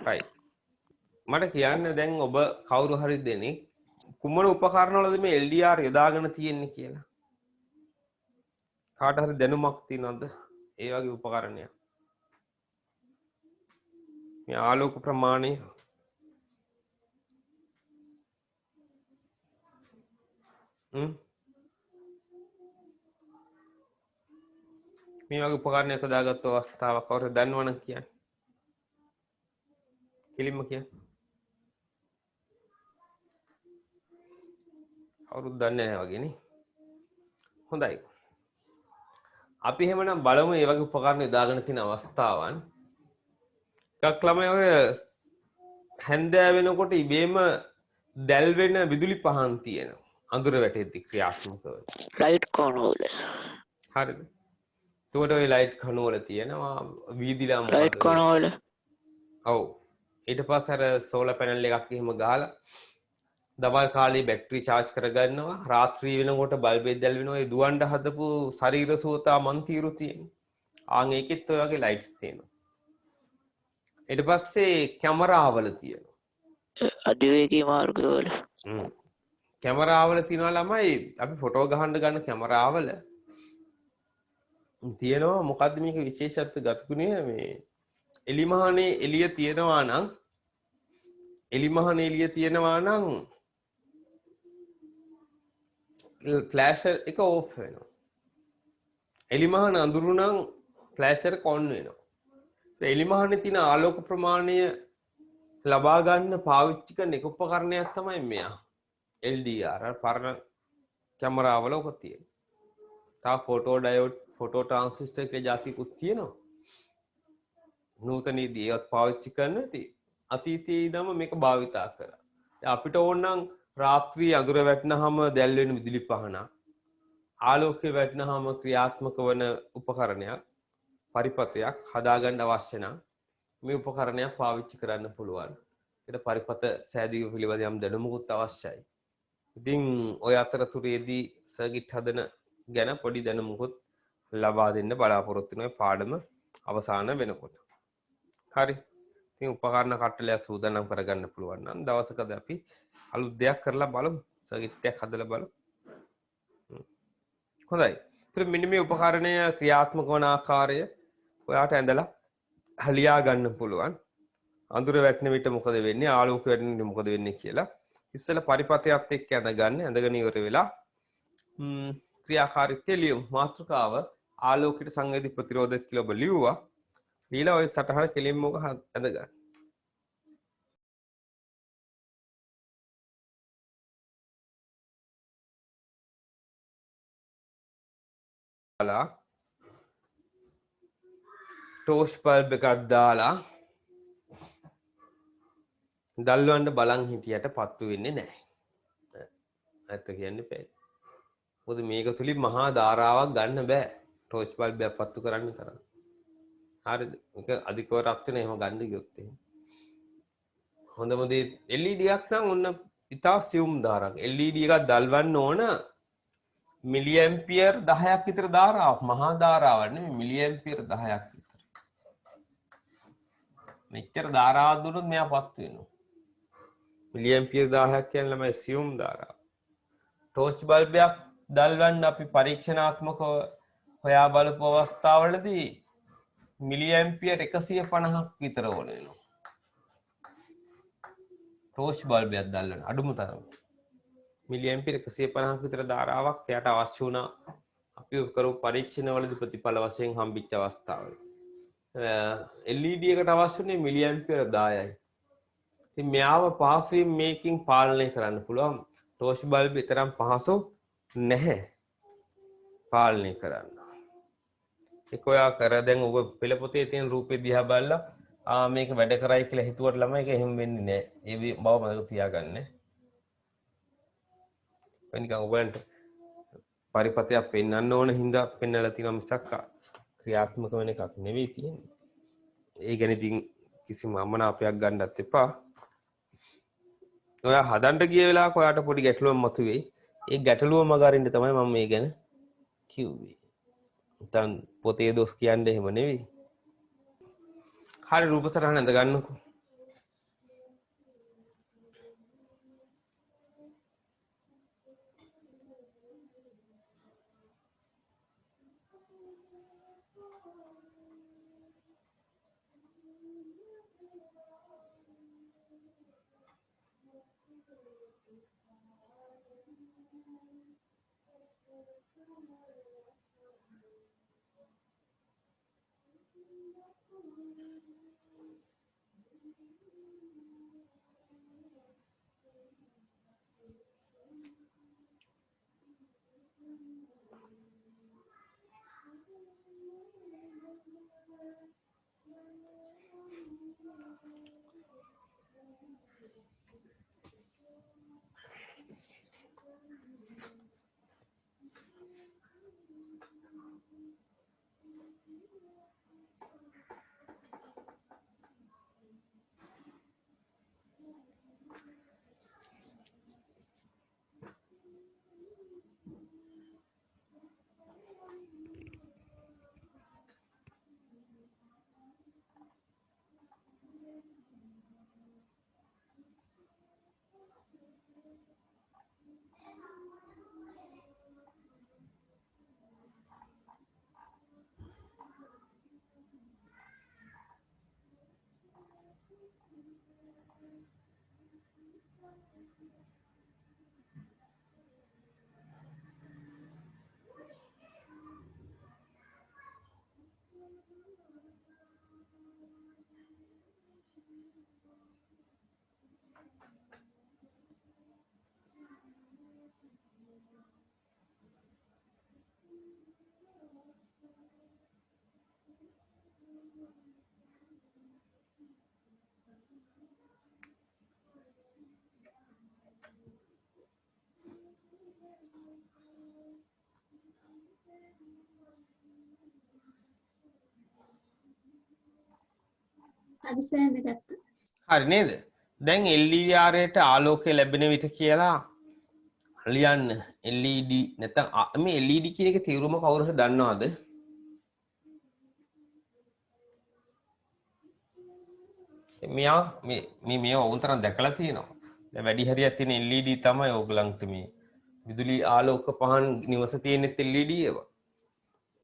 right. මට කියන්න දැන් ඔබ කවුරු හරි දෙනෙක් කුමන උපකරණවලද මේ LDR යොදාගෙන තියෙන්නේ කියලා? කාට හරි දැනුමක් තියෙනවද? ඒ වගේ උපකරණයක්. මේ ආලෝක ප්‍රමාණය මේ වගේ උපකරණයක් හදාගත්ත අවස්ථාවක් කවුරු දන්නවනම් කියන්නේ. කෙලින්ම කියන්නේ. කවුරුත් දන්නේ නැහැ වගේ නේ. හොඳයි. අපි එහෙමනම් බලමු මේ වගේ උපකරණ යොදාගෙන තියෙන අවස්ථාවන්. එකක් ළමයි ඔය හැන්දෑ වෙනකොට ඉබේම දැල් වෙන විදුලි පහන් තියෙනවා. අඳුර වැටෙද්දි ක්‍රියාත්මක වෙන. ලයිට් කෝණවල. හරිද? එතකොට ඔය ලයිට් කණුවල තියෙනවා වීදි ලාම්පු. ලයිට් කෝණවල. ඔව්. ඊට පස්සේ අර සෝලර් පැනල් එකක් එහෙම ගහලා දවල් කාලේ බැටරි charge කරගන්නවා. රාත්‍රී වෙනකොට බල්බ් එක දැල් වෙනවා. ඒ දුවන්න හදපු ශරීර සූතා මන්තිරු තියෙනවා. ආන් ඒකෙත් ඔය වගේ ලයිට්ස් තියෙනවා. ඊට පස්සේ කැමරාවල තියෙනවා. අධිවේගී මාර්ගවල. කැමරාවල තියෙනවා ළමයි අපි ෆොටෝ ගහන්න ගන්න කැමරාවල තියෙනවා මොකද්ද මේක විශේෂත්ව ගතකුනේ මේ එලිමහනේ එළිය තියෙනවා නම් ෆ්ලෑෂර් එක ඕෆ් වෙනවා. එලිමහන අඳුරු නම් ෆ්ලෑෂර් ඔන් වෙනවා. ඒ එලිමහනේ තියෙන ආලෝක ප්‍රමාණය ලබා ගන්න පාවිච්චි කරන එක උපකරණයක් තමයි මෙයා. LDR පරණ කැමරාවල ඔක තියෙනවා. තව ෆොටෝ ඩයෝඩ් ෆොටෝ ට්‍රාන්සිස්ටර් කියලා જાතිකුත් තියෙනවා. නූතනයේදී ඒවත් පාවිච්චි කරන අතීතයේ ඉඳන්ම මේක භාවිතා කරා. අපිට ඕන නම් රාත්‍රී අඳුර වැටෙනහම දැල් වෙන විදුලි පහනක් ආලෝකය වැටෙනහම ක්‍රියාත්මක වන උපකරණයක් පරිපතයක් හදාගන්න අවශ්‍ය නම් මේ උපකරණයක් පාවිච්චි කරන්න පුළුවන්. ඒකට පරිපත සෑදීම පිළිබඳ යම් දැනුමකුත් අවශ්‍යයි. ඉතින් ඔය අතරතුරේදී සර්කිට් හදන ගැන පොඩි දැනුමකුත් ලබා දෙන්න බලාපොරොත්තු වෙනවා පාඩම අවසන් වෙනකොට. හරි. ඉතින් උපකරණ කට්ටලයක් සූදානම් කරගන්න පුළුවන් නම් දවසකද අපි අලුත් දෙයක් කරලා බලමු. සර්කිට් එකක් හදලා බලමු. හොඳයි. ඉතින් මෙන්න මේ උපකරණය ක්‍රියාත්මක වන ආකාරය ඔයාට ඇඳලා හලියා ගන්න පුළුවන්. අඳුර වැටෙන විට මොකද වෙන්නේ? ආලෝකය වැටෙන විට මොකද වෙන්නේ කියලා. ඉස්සෙල්ලා පරිපතයත් එක්ක ඇඳගන්න. ඇඳගෙන ඉවර වෙලා ක්‍රියාකාරීත්වය ලියමු. මාතෘකාව ආලෝකයට සංවේදී ප්‍රතිරෝධක කියලා ඔබ ලියුවා. ඊළඟ ඔය සටහන කෙලින්ම ඔක ඇඳගන්න. ටෝච් බල්බ් එකක් දාලා දල්වන්න බලන් හිටියට පත්තු වෙන්නේ නැහැ. ඇත්ත කියන්න බෑ. මොකද මේක තුලින් මහා ධාරාවක් ගන්න බෑ. ටෝච් බල්බ් එකක් පත්තු කරන්න තරම්. හරිද? මේක අධිකව රත් වෙන එහෙම ගන්න ගියොත් එහෙම. හොඳම දේ LED එකක් නම් ඔන්න ඉතා සියුම් ධාරාවක්. LED එකක් දල්වන්න ඕන මිලි ඇම්පියර් 10ක් විතර ධාරාවක්. මහා ධාරාවක් නෙමෙයි මිලි ඇම්පියර් 10ක් විතර. මෙච්චර ධාරාවක් දුන්නොත් මෙයා පත් වෙනවා. මිලි ඇම්පියර් 10ක් කියන්නේ ළමයි සියුම් ධාරාවක්. ටෝච් බල්බයක් දල්වන්න අපි පරීක්ෂණාත්මකව හොයා බලපු අවස්ථාවලදී මිලි ඇම්පියර් 150ක් විතර ඕන වෙනවා. ටෝච් බල්බයක් දැල්වන්න අඩුම තරම මිලි ඇම්පියර් 150ක් විතර ධාරාවක් එයාට අවශ්‍ය වුණා අපි කරු පරීක්ෂණවලදී ප්‍රතිඵල වශයෙන් හම්බෙච්ච අවස්ථාවල LED එකට අවශ්‍යනේ මිලි ඇම්පියර් 10යි. ඉතින් මෙයාව පහසුවෙන් මේකින් පාලනය කරන්න පුළුවන්. ටෝච් බල්බ් තරම් පහසු නැහැ පාලනය කරන්න. ඒක ඔයා කර දැන් ඔබ පෙළ පොතේ තියෙන රූපේ දිහා බලලා මේක වැඩ කරයි කියලා හිතුවට ළමයි ඒක එහෙම වෙන්නේ නැහැ. ඒ බව මතක තියාගන්න. වෙනිකන් ඔබන්ට පරිපතයක් පෙන්වන්න ඕන හින්දා පෙන්වලා තියෙනවා මිසක් ක්‍රියාත්මක වෙන එකක් නෙවෙයි තියෙන්නේ. ඒ ගැන ඉතින් කිසිම අමනාපයක් ගන්නත් එපා. ඔයා හදන්න ගිය වෙලාවක ඔයාට පොඩි ගැටලුවක් මතුවේයි. ඒ ගැටලුව මගහරින්න තමයි මම මේ ගැන කිව්වේ. නැත්නම් පොතේ දොස් කියන්නේ එහෙම නෙවෙයි. හරි රූප සටහන ඇඳ ගන්නකෝ. අදිසෑම ගත්තා. හරි නේද? දැන් LED ආරයට ආලෝකය ලැබෙන විට කියලා ලියන්න. LED නැත්නම් මේ LED කියන එකේ තේරුම කවුරු හරි දන්නවද? මෙයා මේ වුන්තරන් දැකලා තියෙනවා. දැන් වැඩි හරියක් තියෙන LED තමයි ඕගලන්ට මේ විදුලි ආලෝක පහන් නිවස තියෙන LED ඒවා.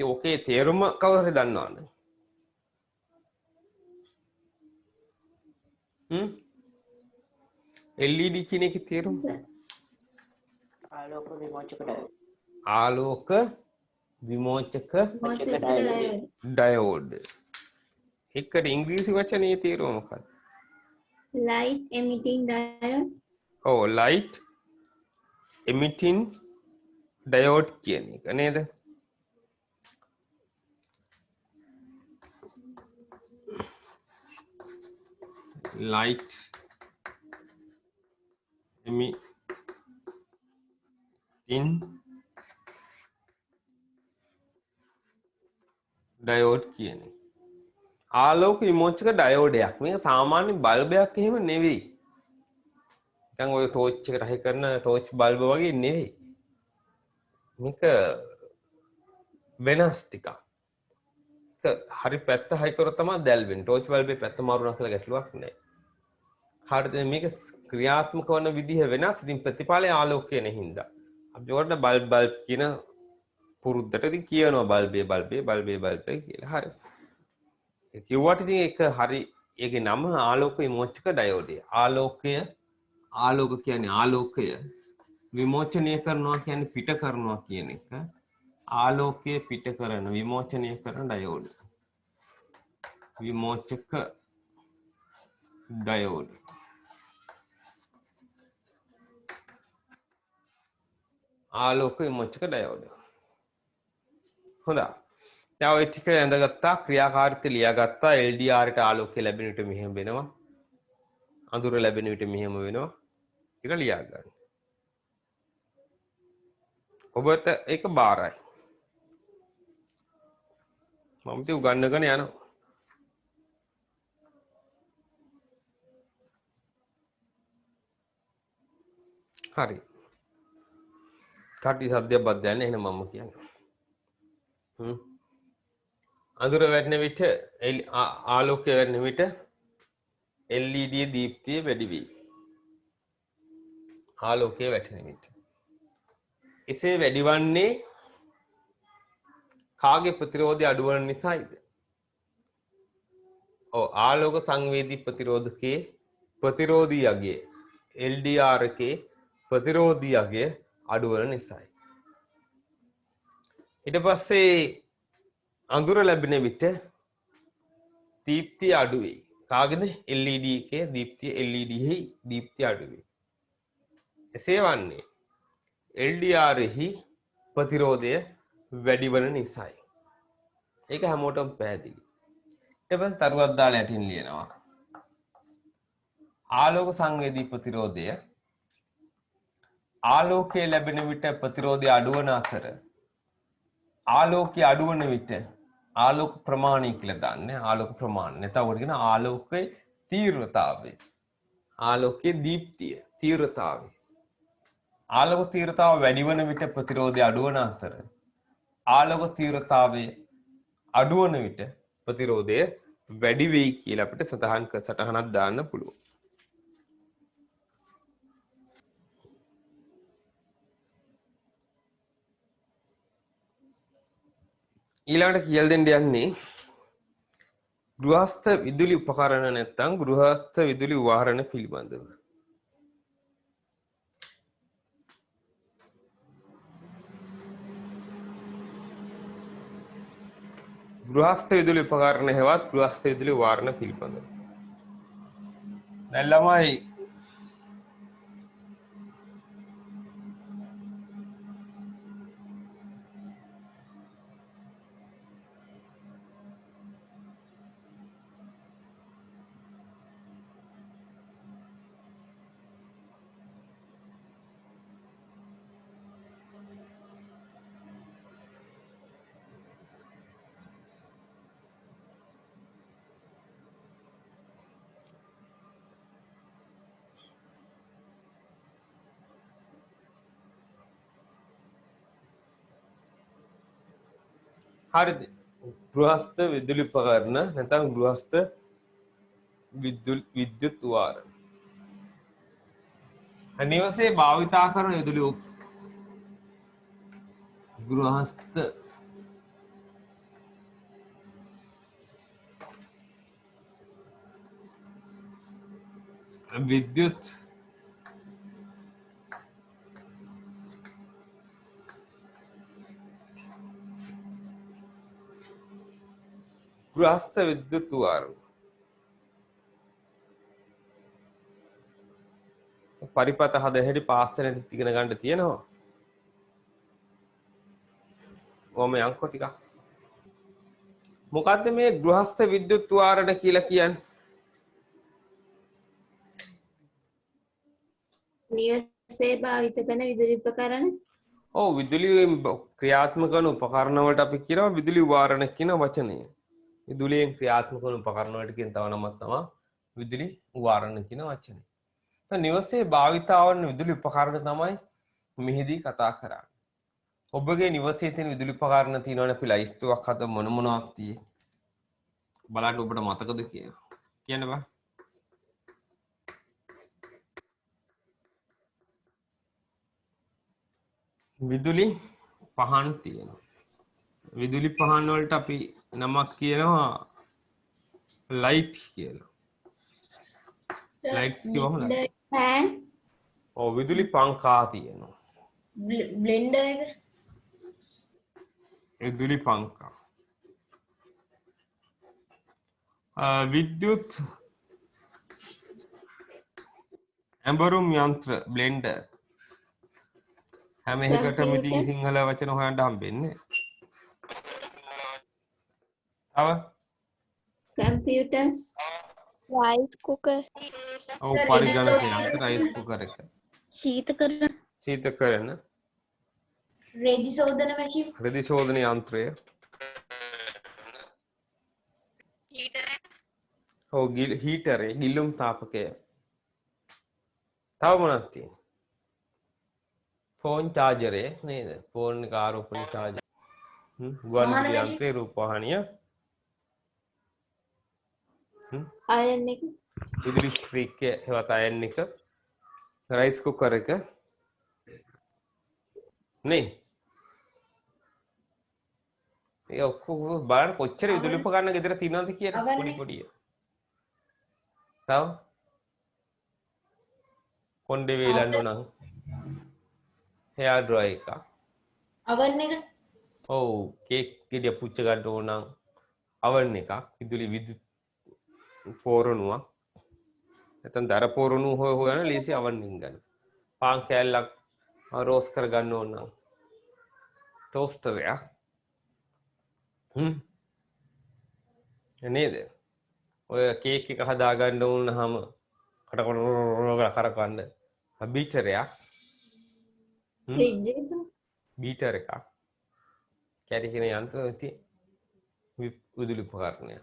ඒ ඔකේ තේරුම කවුරු හරි දන්නවද? LED කියන එකේ තේරුම ආලෝක විමෝචක ඩයෝඩ්. ආලෝක විමෝචක ඩයෝඩ්. එකට ඉංග්‍රීසි වචනේ තේරුම මොකක්ද? light emitting diode. ඔව් light emitting diode කියන එක නේද? light emitting diode කියන්නේ ආලෝක විමෝචක ඩයෝඩයක්. මේක සාමාන්‍ය බල්බයක් එහෙම නෙවෙයි. නිකන් ඔය ටෝච් එකට හයි කරන ටෝච් බල්බ වගේ නෙවෙයි. මේක වෙනස් ටිකක්. හරි පැත්ත හයි කරොත් තමයි දැල්වෙන්නේ. ටෝච් බල්බේ පැත්ත මාරුණා කියලා ගැටලුවක් නැහැ. හරිද? මේක ක්‍රියාත්මක වන විදිහ වෙනස්. ඉතින් ප්‍රතිඵලය ආලෝකය නෙහින්දා. අපි ඔයාලට බල්බ් කියන පුරුද්දට ඉතින් කියනවා බල්බේ කියලා. හරි. ඒ කිව්වට ඉතින් ඒක හරි. ඒකේ නම ආලෝක විමෝචක ඩයෝඩය. ආලෝක කියන්නේ ආලෝකය විමෝචනය කරනවා කියන්නේ පිට කරනවා කියන එක. ආලෝකයේ පිට කරන විමෝචනය කරන ඩයෝඩ්. විමෝචක ඩයෝඩ්. ආලෝක විමෝචක ඩයෝඩ්. හොඳයි. දැන් ඔය ටික ඇඳගත්තා, ක්‍රියාකාරීත්වය ලියාගත්තා. LDR ට ආලෝකය ලැබෙන විට මෙහෙම වෙනවා. අඳුර ලැබෙන විට මෙහෙම වෙනවා. ටික ලියා ගන්න. ඔබට ඒක බාරයි. මම ඉතින් උගන්නගෙන යනවා. හරි. කටි සද්දයක් බද්ද යන්නේ එහෙනම් මම කියන්නේ. අඳුර වැටෙන විට ආලෝකය වැටෙන විට LED දීප්තිය වැඩි වේ. ආලෝකය වැටෙන විට. එසේ වැඩිවන්නේ කාගේ ප්‍රතිරෝධය අඩු වන නිසායිද? ඔව් ආලෝක සංවේදී ප්‍රතිරෝධකයේ ප්‍රතිරෝධී අගය LDR එකේ ප්‍රතිරෝධී අගය අඩු වන නිසායි. ඊට පස්සේ අඳුර ලැබෙන විට දීප්තිය අඩු වෙයි. කාගේද? LED එකේ දීප්තිය LED හි දීප්තිය අඩු වෙයි. එසේ වන්නේ LDR එහි ප්‍රතිරෝධය වැඩි වන නිසායි. ඒක හැමෝටම පැහැදිලි. ඊට පස්සේ තරුවක් දාලා යටින් ලියනවා. ආලෝක සංවේදී ප්‍රතිරෝධය ආලෝකයේ ලැබෙන විට ප්‍රතිරෝධය අඩු වන අතර ආලෝකය අඩු වන විට ආලෝක ප්‍රමාණය කියලා දාන්නේ. ආලෝක ප්‍රමාණය. නැත්නම් කියන ආලෝකයේ තීව්‍රතාවය. ආලෝකයේ දීප්තිය තීව්‍රතාවය. ආලෝක තීව්‍රතාව වැඩි වන විට ප්‍රතිරෝධය අඩු වන අතර ආලෝක තීව්‍රතාවය අඩු වන විට ප්‍රතිරෝධය වැඩි වෙයි කියලා අපිට සටහනක් දාන්න පුළුවන්. ඊළඟට කියලා දෙන්න යන්නේ ගෘහස්ත විදුලි උපකරණ නැත්නම් ගෘහස්ත විදුලි වාහන පිළිබඳව. ගෘහස්ත විදුලි උපකරණ හෙවත් ගෘහස්ත විදුලි වාහන පිළිබඳව. දැන් ළමයි හරිද? ගෘහස්ත විදුලි උපකරණ නැත්නම් ගෘහස්ත විද්‍යුත් වාහන. අනිවාර්යසේ භාවිතා කරන විදුලි ගෘහස්ත විද්‍යුත් ගෘහස්ත විද්‍යුත් වාහන පරිපත හදහැටි පාස් වෙන ඉගෙන ගන්න තියෙනවා. ඔම යන්කෝ ටිකක්. මොකද්ද මේ ගෘහස්ත විද්‍යුත් වාහන කියලා කියන්නේ? නිවසේ භාවිත කරන විදුලි උපකරණ. ඔව් විදුලි ක්‍රියාත්මක කරන උපකරණ වලට අපි කියනවා විදුලි වාහන කියන වචනය. විදුලියෙන් ක්‍රියාත්මක කරන උපකරණ වලට කියන තව නමක් තමයි විදුලි වාහන කියන වචනේ. දැන් නිවසේ භාවිතා වන විදුලි උපකරණ තමයි මෙහිදී කතා කරන්නේ. ඔබගේ නිවසේ තියෙන විදුලි උපකරණ තියෙනවනේ අපි ලයිස්තුවක් හද මොන මොනවක් තියෙන්නේ. බලන්න ඔබට මතකද කියලා. කියන්න බෑ. විදුලි පහන් තියෙනවා. විදුලි පහන් වලට අපි නමක් කියනවා ලයිට් කියලා. ලයිට්ස් කියවම ෆෑන් ඔව් විදුලි පංකා තියෙනවා. බ්ලෙන්ඩර් එක විදුලි පංකා. විද්‍යුත් ඇඹරුම් යන්ත්‍ර බ්ලෙන්ඩර්. හැම එකටම ඉතින් සිංහල වචන හොයන්න හම්බෙන්නේ. තව computers, රයිස් කුකර් ඔව් පරිගණක යන්ත්‍ර රයිස් කුකර් එක. ශීතකරණ ශීතකරණ රෙදි සෝදන මැෂින් රෙදි ශෝධන යන්ත්‍රය. ඔව් හීටරේ ගිල්ලුම් තාපකය. තව මොනවද තියෙන්නේ? ෆෝන් චාර්ජරය නේද? ෆෝන් එක ආරෝපණය චාර්ජර්. ගුවන් විදුලි යන්ත්‍රය රූපවාහිනිය. iron එක, විදුලි ස්ත්‍රීක්කය හෙවත් අයන් එක. රයිස් කුකර් එක. නේ? ඒ ඔක්කොම බලන්න කොච්චර විදුලි උපකරණ ගෙදර තියෙනවද කියලා පොඩි පොඩිය. තව කොණ්ඩේ වේලන්න නම් හෙයාර් ඩ්‍රයර් එක. අවන් එක ඔව් කේක් ගෙඩිය පුච්ච ගන්න ඕන නම් අවන් එකක්. විදුලි විදුලි පෝරණුවක්. නැත්නම් දර පෝරණුව හොයන ලීසි අවන් එකෙන් ගන්න. පාන් කෑල්ලක් රෝස් කර ගන්න ඕන නම් ටෝස්ටර් එක. නේද? ඔය කේක් එක හදා ගන්න ඕනහම කටකොට කරකවන්න බීටරයක්. fridge එක, බීටර් එකක්. කැරිකෙන යන්ත්‍ර තියෙන විදුලි උපකරණයක්.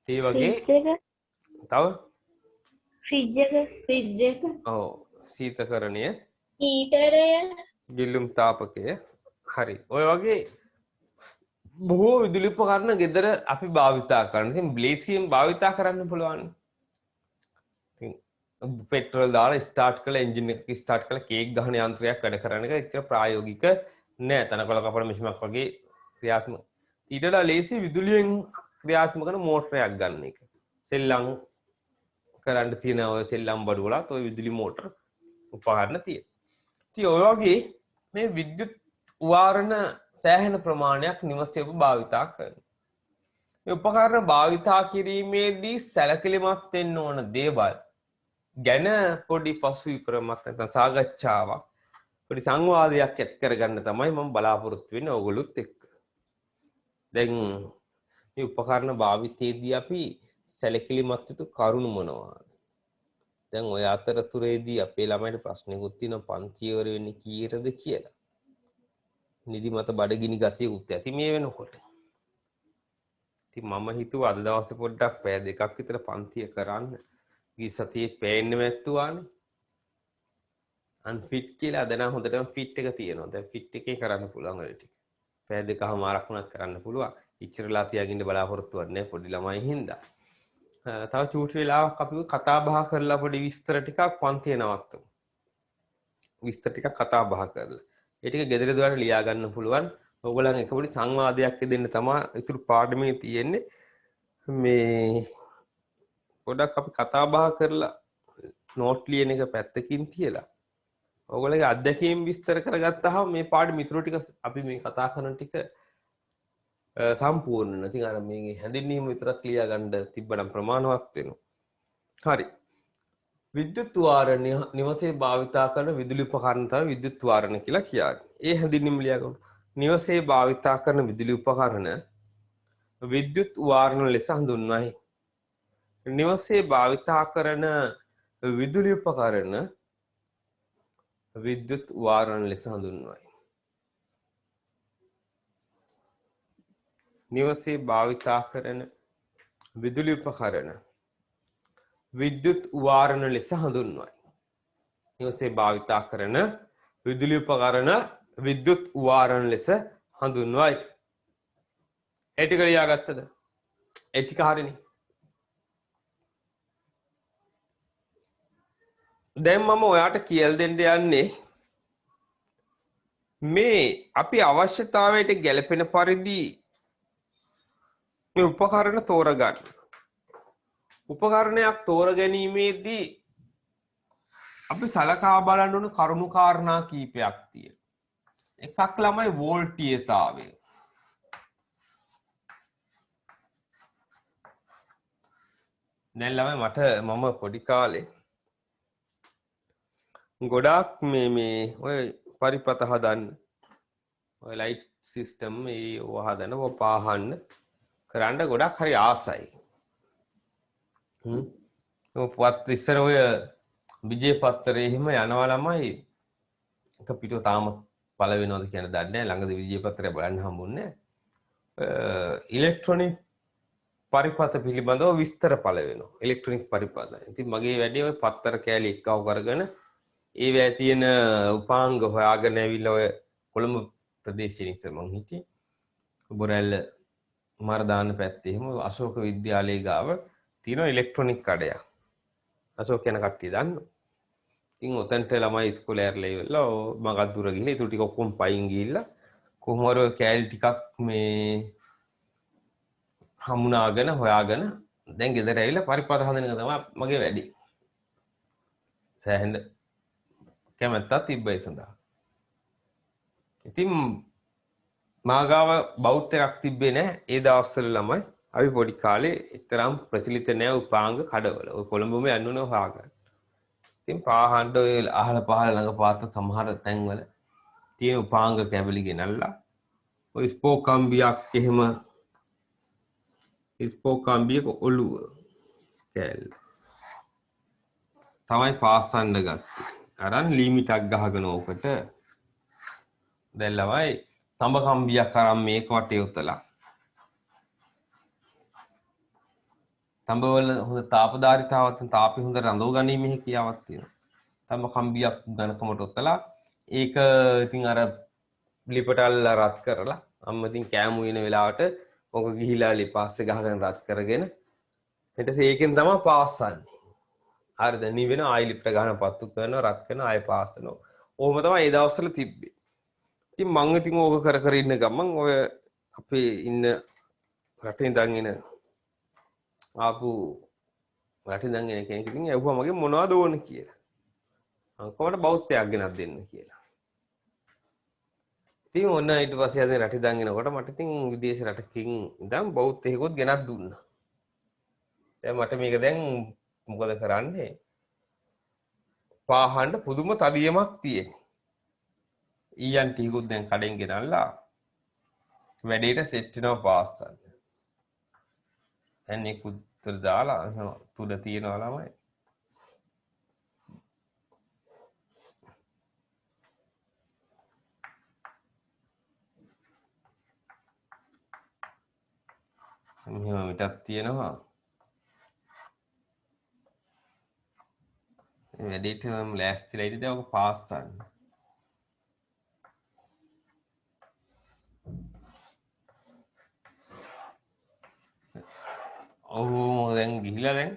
ඒ වගේ තව fridge එක, ඔව් සීතකරණය, heater ගිල්ලුම් තාපකය. හරි. ඔය වගේ බොහෝ විදුලි උපකරණ ගෙදර අපි භාවිතා කරනවා. ඉතින් බ්ලේසියෙන් භාවිතා කරන්න පුළුවන්. ඉතින් පෙට්‍රල් දාලා ස්ටාර්ට් කරලා එන්ජින් එක ස්ටාර්ට් කරලා කේක් ගහන යන්ත්‍රයක් වැඩ කරන එක එච්චර ප්‍රායෝගික නෑ. තනකොළ කපන මැෂිමක් වගේ ක්‍රියාත්මක. ඊට වඩා ලේසි විදුලියෙන් ක්‍රියාත්මක කරන මෝටරයක් ගන්න එක. සෙල්ලම් කරන්න තියෙන ඔය සෙල්ලම් බඩු වලත් ඔය විදුලි මෝටර උපකරණ තියෙනවා. ඉතින් ඔය වගේ මේ විද්‍යුත් වාරණ සෑහෙන ප්‍රමාණයක් නිවසේ ඔබ භාවිතා කරනවා. මේ උපකරණ භාවිතා කිරීමේදී සැලකිලිමත් වෙන්න ඕන දේවල් ගැන පොඩි පසුවිපරමක් නැත්නම් සාකච්ඡාවක් පොඩි සංවාදයක් ඇති කරගන්න තමයි මම බලාපොරොත්තු වෙන්නේ ඕගොල්ලොත් එක්ක. දැන් මේ උපකරණ භාවිතයේදී අපි සැලකිලිමත් යුතු කරුණු මොනවාද? දැන් ඔය අතරතුරේදී අපේ ළමයිට ප්‍රශ්නෙකුත් තියෙනවා පන්ති ඉවර වෙන්නේ කීයටද කියලා. නිදිමත බඩගිනි ගතියකුත් ඇති මේ වෙනකොට. ඉතින් මම හිතුවා අද දවසේ පොඩ්ඩක් පැය දෙකක් විතර පන්තිය කරන්න. ගිය සතියේ පේන්නේ නැත්තුවානේ. අන්ෆිට් කියලා අද නම් හොඳටම ෆිට් එක තියෙනවා. දැන් ෆිට් එකේ කරන්න පුළුවන් ඔය ටික. පැය දෙකමාරක් වුණත් කරන්න පුළුවන්. ඉච්චරලා තියාගෙන බලාපොරොත්තු වෙන්නේ පොඩි ළමයි හින්දා. තව චූටි වෙලාවක් අපි කතා බහ කරලා පොඩි විස්තර ටිකක් පන්තිය නවත්තමු. විස්තර ටිකක් කතා බහ කරලා. ඒ ටික ගෙදර දුවට ලියා ගන්න පුළුවන්. ඕගොල්ලන් එක පොඩි සංවාදයක් දෙන්න තමයි ඉතුරු පාඩමේ තියෙන්නේ. මේ පොඩක් අපි කතා බහ කරලා නෝට් ලියන එක පැත්තකින් තියලා ඕගොල්ලන්ගේ අත්දැකීම් විස්තර කරගත්තාම මේ පාඩම ඉතුරු ටික අපි මේ කතා කරන ටික සම්පූර්ණ වෙනවා. ඉතින් අර මේ හැඳින්වීම විතරක් ලියා ගන්න තිබ්බනම් ප්‍රමාණවත් වෙනවා. හරි. විද්‍යුත් වාරණය නිවසේ භාවිතා කරන විදුලි උපකරණ තමයි විද්‍යුත් වාරණ කියලා කියන්නේ. ඒ හැඳින්වීම ලියා ගන්න. නිවසේ භාවිතා කරන විදුලි උපකරණ විද්‍යුත් වාරණ ලෙස හඳුන්වයි. නිවසේ භාවිතා කරන විදුලි උපකරණ විද්‍යුත් වාරණ ලෙස හඳුන්වයි. නිවසේ භාවිතා කරන විදුලි උපකරණ විද්‍යුත් වාරණ ලෙස හඳුන්වයි. නිවසේ භාවිතා කරන විදුලි උපකරණ විද්‍යුත් වාරණ ලෙස හඳුන්වයි. ඒ ටික ලියාගත්තද? ඒ ටික හරිනේ. දැන් මම ඔයාට කියලා දෙන්න යන්නේ මේ අපි අවශ්‍යතාවයට ගැලපෙන පරිදි මේ උපකරණ තෝරගන්න. උපකරණයක් තෝර ගැනීමේදී අපි සලකා බලන්න ඕන කරුණු කාරණා කීපයක් තියෙනවා. එකක් ළමයි වෝල්ටීයතාවය. දැන් ළමයි මම පොඩි කාලේ ගොඩාක් මේ ඔය පරිපත හදන්න ඔය ලයිට් සිස්ටම් මේ ඔය හදන්න ඔය පාහන්න කරන්න ගොඩක් හරි ආසයි. පත් ඉස්සර ඔය විජේ පත්තරේ එහෙම යනවා ළමයි එක පිටුව තාම පළ වෙනවද කියන දන්නේ නැහැ. ළඟදී විජේ පත්‍රය බලන්න හම්බුන්නේ නැහැ. ඉලෙක්ට්‍රොනික පරිපත පිළිබඳව විස්තර පළ වෙනවා. ඉලෙක්ට්‍රොනික පරිපත. ඉතින් මගේ වැඩේ ඔය පත්තර කෑලි එක්කව කරගෙන ඒවැය තියෙන උපාංග හොයාගෙන ඇවිල්ලා ඔය කොළඹ ප්‍රදේශයේ ඉස්සර මං හිටියේ. බොරැල්ල මරදාන පැත්තේ එහෙම අශෝක විද්‍යාලයේ ගාව තියෙන ඉලෙක්ට්‍රොනික කඩයක්. අශෝක යන කට්ටිය දන්නවා. ඉතින් ඔතනට ළමයි ඉස්කෝලේ ඇරලා ඉවරලා මගක් දුර ගිහලා ඒ ටික ඔක්කොම පයින් ගිහිල්ලා කොහොමද ඔය කෑලි ටිකක් මේ හමුනාගෙන හොයාගෙන දැන් ගෙදර ඇවිල්ලා පරිපත හදන එක තමයි මගේ වැඩේ. සෑහෙන කැමැත්තක් තිබ්බයි සඳහා. ඉතින් මාගාව බෞද්ධ එකක් තිබ්බේ නැහැ ඒ දවස්වල ළමයි. අපි පොඩි කාලේ තරම් ප්‍රචලිත නැහැ උපාංග කඩවල. ඔය කොළඹම යන්න ඕනේ හොයාගන්න. ඉතින් පාහඬ ඔය අහල පහල ළඟ පාත සමහර තැන්වල තියෙන උපාංග කැබලි ගෙනල්ලා ඔය ස්පෝක් කම්බියක් එහෙම ස්පෝක් කම්බියක ඔළුව කෑල්ල තමයි පාස්සන්න ගත්තේ. අරන් ලිමිටක් ගහගෙන ඕකට දැන් ළමයි තඹ කම්බියක් අරන් මේක වටේ උතලා තඹවල හොඳ තාපධාරිතාවක් තාපි හොඳ රඳව ගැනීමේ හැකියාවක් තියෙනවා. තඹ කම්බියක් ඝනකමට උතලා ඒක ඉතින් අර ලිපටල්ල රත් කරලා අම්ම ඉතින් කෑමු වෙන වෙලාවට ඔක ගිහිලා ලිපාස්සේ ගහගෙන රත් කරගෙන ඊට පස්සේ ඒකෙන් තමයි පාස්සන්නේ. හරිද? නිවෙන ආයි ලිපට ගහන පත්තු කරනවා රත් කරනවා ආයි පාස්සනවා. ඕම තමයි ඒ දවස්වල තිබ්බේ. ඉතින් මම ඉතින් ඕක කර කර ඉන්න ගමන් ඔය අපේ ඉන්න රටේ ඉඳන් එන ආපු රටේ ඉඳන් එන කෙනෙක් ඉතින් ඇහුවා මගේ මොනවද ඕන කියලා. මම කොහොමද බෞද්ධයක් ගෙනත් දෙන්න කියලා. ඉතින් ඔන්න ඊට පස්සේ ආදී රටේ ඉඳන් එනකොට මට ඉතින් විදේශ රටකින් ඉඳන් බෞද්ධයෙකුත් ගෙනත් දුන්නා. දැන් මට මේක දැන් මොකද කරන්නේ? පාහඬ පුදුම තදියමක් තියෙනවා. ඊයන් ටිකුත් දැන් කඩෙන් ගෙනල්ලා වැඩේට සෙට් වෙනවා පාස්සන්න. දැන් ඒක උත්තර දාලා තුඩ තියනවා ළමයි. මෙහෙම මිටක් තියෙනවා. වැඩේට මම ලෑස්තිලා ඉඳි දැන් ඔක පාස්සන්න. ඔව් දැන් ගිහිලා දැන්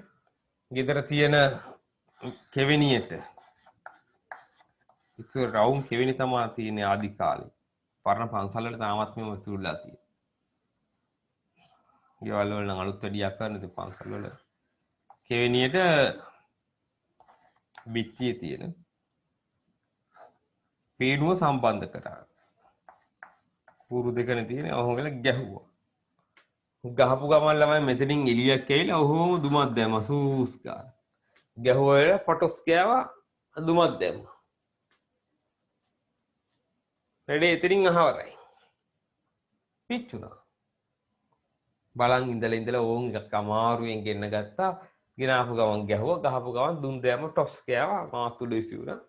ගෙදර තියෙන කෙවෙනියට ඉතින් රවුම් කෙවෙනි තමයි තියෙන්නේ ආදි කාලේ. පරණ පන්සල් වල තාමත් මේව තුරුලා තියෙනවා. ගෙවල් වල නම් අලුත් වැඩියක් කරන ඉතින් පන්සල් වල කෙවෙනියට බිත්තියේ තියෙන පේනුව සම්බන්ධ කරා. පුරු දෙකනේ තියෙන්නේ ඔහොම ගල ගැහුවා. ගහපු ගමන් ළමයි මෙතනින් එළියක් ඇවිල්ලා ඔහොම දුමක් දැම්මා සූස් ගාලා. ගැහුවා පොටොස් කෑවා දුමක් දැම්මා. වැඩේ එතනින් අහවරයි. පිච්චුණා. බලන් ඉඳලා ඕන් එකක් අමාරුවෙන් ගෙන්න ගත්තා. ගෙනාපු ගමන් ගැහුවා ගහපු ගමන් දුම් දැම්ම ටොස් කෑවා මාතුළු ඉසිවුණා.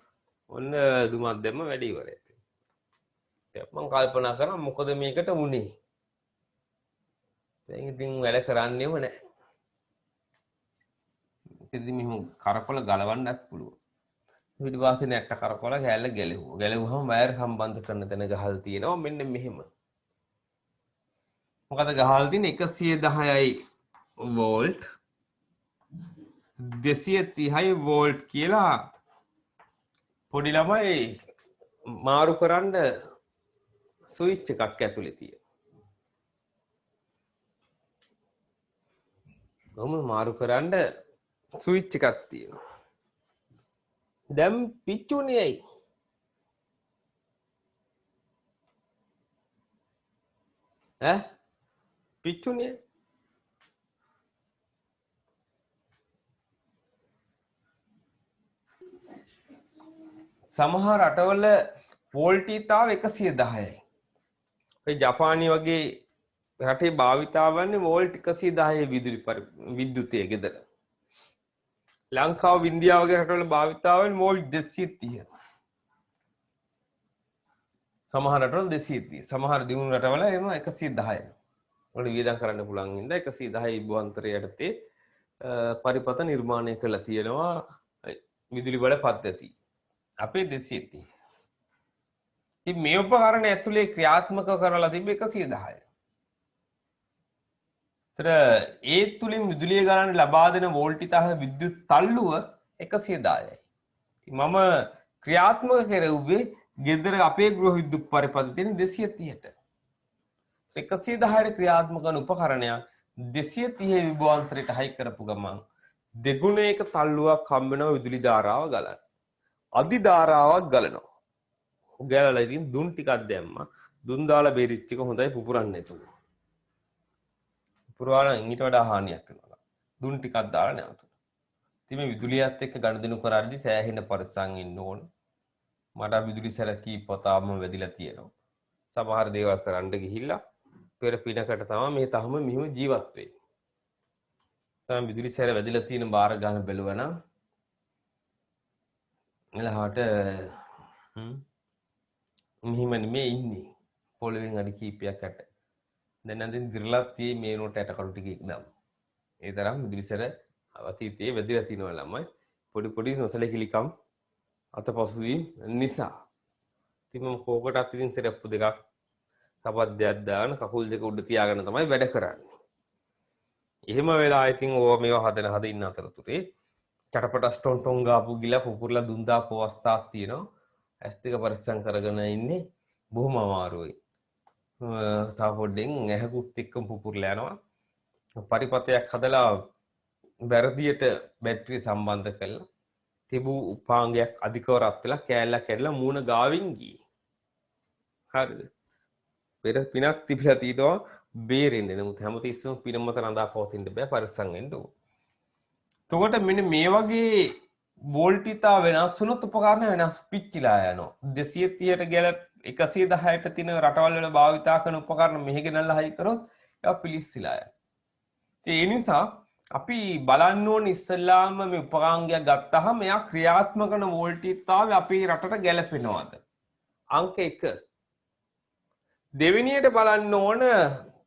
ඔන්න දුමක් දැම්ම වැඩි ඉවරයි. දැන් මම කල්පනා කරා මොකද මේකට වුනේ? දැන් ඉතින් වැඩ කරන්නේම නැහැ. ඉතින් මෙහෙම කරකොල ගලවන්නත් පුළුවන්. ඊට පස්සේ නැට්ට කරකොල කැල්ල ගැලෙවුවා. ගැලෙවුවම වයර් සම්බන්ධ කරන තැන ගහල් තියෙනවා මෙන්න මෙහෙම. මොකද ගහල් තියෙන්නේ 110යි වෝල්ට් 230යි වෝල්ට් කියලා පොඩි ළමයි මාරු කරන්න ස්විච් එකක් ඇතුලේ තියෙනවා. කොහොම මාරු කරන්න ස්විච් එකක් තියෙනවා. දැන් පිච්චුනේ ඇයි? ඈ පිච්චුනේ සමහර රටවල වෝල්ටීතාව 110යි. ඔය ජපානි වගේ රටේ භාවිතා වන්නේ වෝල්ට් 110 විදුලිය ගෙදර. ලංකාව ඉන්දියාව වගේ රටවල භාවිතා වන්නේ වෝල්ට් 230. සමහර රටවල 230. සමහර දියුණු රටවල එම 110. වල වියදම් කරන්න පුළුවන් ඉඳ 110 විභවාන්තර යටතේ පරිපත නිර්මාණය කරලා තියෙනවා විදුලි බල පද්ධති. අපේ 230. ඉතින් මේ උපකරණ ඇතුලේ ක්‍රියාත්මක කරලා තිබ්බ 110. ඒතර ඒ තුලින් විදුලිය ගණන් ලබා දෙන වෝල්ටිතාව විද්‍යුත් තල්ලුව 110යි. මම ක්‍රියාත්මක කෙරුවේ ගෙදර අපේ ගෘහ විද්‍යුත් පරිපත තියෙන 230ට. 110ට ක්‍රියාත්මක කරන උපකරණයක් 230 විභවාන්තරයට හයි කරපු ගමන් දෙගුණයක තල්ලුවක් හම්බ වෙනවා විදුලි ධාරාව ගලන. අධි ධාරාවක් ගලනවා. ගලලා ඉතින් දුම් ටිකක් දැම්මා. දුම් දාලා බෙරිච් එක හොඳයි පුපුරන්නේ නැතුව. පුරවාලා ඊට වඩා හානියක් වෙනවා. දුම් ටිකක් දාලා නැවතුන. ඉතින් මේ විදුලියත් එක්ක ගනුදෙනු කරද්දී සෑහෙන පරිස්සම් ඉන්න ඕන. මට විදුලි සැලකී පොතාම වැදිලා තියෙනවා. සමහර දේවල් කරන්න ගිහිල්ලා පෙර පිනකට තමයි මේ තහම මෙහෙම ජීවත් වෙන්නේ. තමයි විදුලි සැර වැදිලා තියෙන බාර ගන්න බැලුවනම් එලහාට මෙහෙම නෙමෙයි ඉන්නේ. පොළවෙන් අඩි කීපයක් යට. දැන් නම් දිර්ලක් tie මේ නෝට යට කළු ටික ඉක්නම්. ඒ තරම් විදුලි සැර අතීතයේ වැදිලා තිනවා ළමයි. පොඩි පොඩි නොසලකිලිකම් අතපසුවීම් නිසා. ඉතින් මම කෝකටත් ඉතින් සෙරප්පු දෙකක් තවත් දෙයක් දාන කකුල් දෙක උඩ තියාගෙන තමයි වැඩ කරන්නේ. එහෙම වෙලා ඉතින් ඕවා මේවා හදන ඉන්න අතරතුරේ චටපට ස්ටෝන් ටොන් ගාපු ගිලා පුපුරලා දුම් දාපු අවස්ථාවක් තියෙනවා. ඇස් දෙක පරිස්සම් කරගෙන ඉන්නේ බොහොම අමාරුයි. තා පොඩ්ඩෙන් ඇහකුත් එක්කම පුපුරලා යනවා. පරිපතයක් හදලා වැරදියට බැටරිය සම්බන්ධ කළා. තිබු උපාංගයක් අධිකව රත් වෙලා කෑල්ලක් කැඩලා මූණ ගාවින් ගියේ. හරිද? පෙර පිනක් තිබිලා තියෙනවා බේරෙන්න. නමුත් හැමතිස්සෙම පින මත රඳා පවතින්න බෑ පරිස්සම් වෙන්න ඕන. එතකොට මෙන්න මේ වගේ වෝල්ටිතා වෙනස් වුණොත් උපකරණ වෙනස් පිච්චිලා යනවා. 230ට ගැල 110ට තියෙන රටවල් වල භාවිතා කරන උපකරණ මෙහෙ ගෙනල්ලා හයි කරොත් ඒවා පිලිස්සලා යනවා. ඒ නිසා අපි බලන්න ඕන ඉස්සෙල්ලාම මේ උපකරණයක් ගත්තාම එයා ක්‍රියාත්මක කරන වෝල්ටිතාවය අපේ රටට ගැලපෙනවද? අංක 1. දෙවෙනියට බලන්න ඕන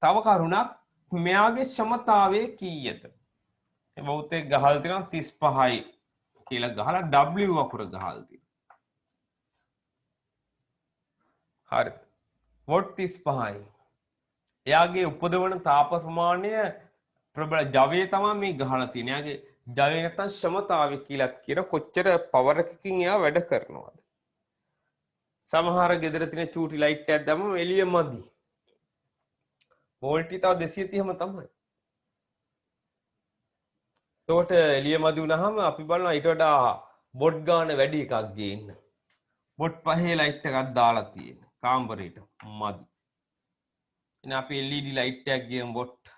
තව කරුණක් මෙයාගේ ක්ෂමතාවය කීයද? මේ බෞද්ධයෙක් ගහලා තියෙනවා 35යි කියලා ගහලා W අකුර ගහලා තියෙනවා. හරිද? වොට් 35යි. එයාගේ උපදවන තාප ප්‍රමාණය ප්‍රබල ජවය තමයි මේ ගහලා තියෙන්නේ. එයාගේ ජවය නැත්නම් ක්ෂමතාවය කියලා කියන කොච්චර පවර් එකකින් එයා වැඩ කරනවද? සමහර ගෙදර තියෙන චූටි ලයිට් එකක් දැම්මම එළිය මදි. වෝල්ටිතාව 230ම තමයි. එතකොට එළිය මදි වුණාම අපි බලනවා ඊට වඩා බොඩ් ගාන වැඩි එකක් ගේන්න. බොඩ් පහේ ලයිට් එකක් දාලා තියෙන. කාමරේට මදි. එන අපි LED ලයිට් එකක් ගියම බොඩ්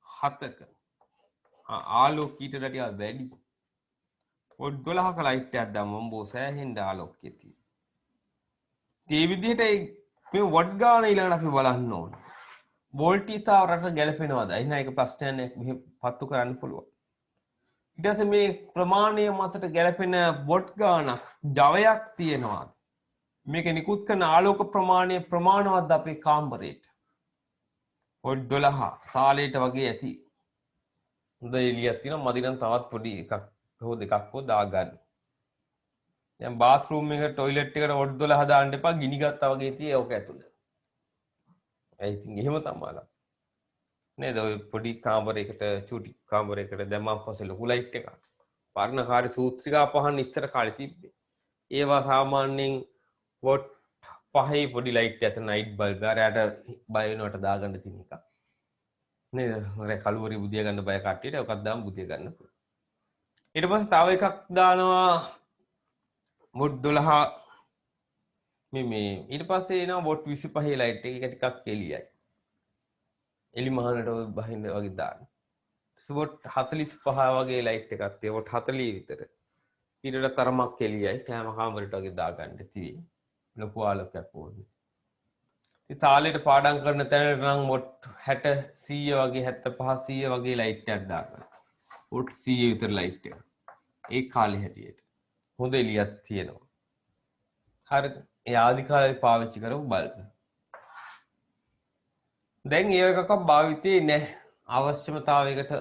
7ක. ආලෝකීට වඩා වැඩි. බොඩ් 12ක ලයිට් එකක් දැම්මම බෝ සෑහෙන්න ආලෝකයේ තියෙන. ඒ විදිහට මේ වොට් ගාන ඊළඟට අපි බලන්න ඕන. වෝල්ටිතාව රට ගැලපෙනවද? එහෙනම් ඒක ප්‍රශ්නයක් මෙහෙම පත්තු කරන්න පුළුවන්. ඊට පස්සේ මේ ප්‍රමාණය මතට ගැලපෙන වොට් ගානක් ජවයක් තියෙනවාද? මේක නිකුත් කරන ආලෝක ප්‍රමාණය ප්‍රමාණවත්ද අපේ කාමරේට? වොට් 12 සාලේට වගේ ඇති. හොඳ එළියක් තියෙනවා. මදි නම් තවත් පොඩි එකක් හෝ දෙකක් හෝ දාගන්න. දැන් බාත්රූම් එක টয়ලට් එකට වොට් 12 දාන්න එපා. ගිනි ගත්තා වගේ tie ඕක ඇතුළේ. I think එහෙම තමයි. නේද? ඔය පොඩි කාමරයකට චූටි කාමරයකට දැම්මම පස්සේ ලොකු ලයිට් එකක්. පර්ණකාරී සූත්‍රිකා පහන් ඉස්සර කාලේ තිබ්බේ. ඒවා සාමාන්‍යයෙන් වොට් 5 පොඩි ලයිට් එක නයිට් බල්බ් ආරයට බය වෙනවට දාගන්න තියෙන එක. නේද? මර කලුවරි බුදිය ගන්න බය කට්ටියට ඔකක් දාම බුදිය ගන්න පුළුවන්. ඊට පස්සේ තව එකක් දානවා වොට් 12 මේ ඊට පස්සේ එනවා වොට් 25 ලයිට් එක ටිකක් එළියයි. එලි මහනට බහින්න වගේ දාන්න. වොට් 45 වගේ ලයිට් එකක් තියෙනවා. වොට් 40 විතර. ඊට තරමක් එළියයි කැම කාමරයට වගේ දාගන්න තියෙන්නේ. ලොකු ආලෝකයක් ඕනේ. ඉතින් තාලෙට පාඩම් කරන තැනට නම් වොට් 60 100 වගේ 75 100 වගේ ලයිට් එකක් දාගන්න. වොට් 100 විතර ලයිට් එක. ඒ කාලේ හැටියට. හොඳ එළියක් තියෙනවා. හරිද? ඒ ආදි කාලේ පාවිච්චි කරපු බල්බ්. දැන් ඒකක භාවිතේ නැහැ. අවශ්‍යතාවයකට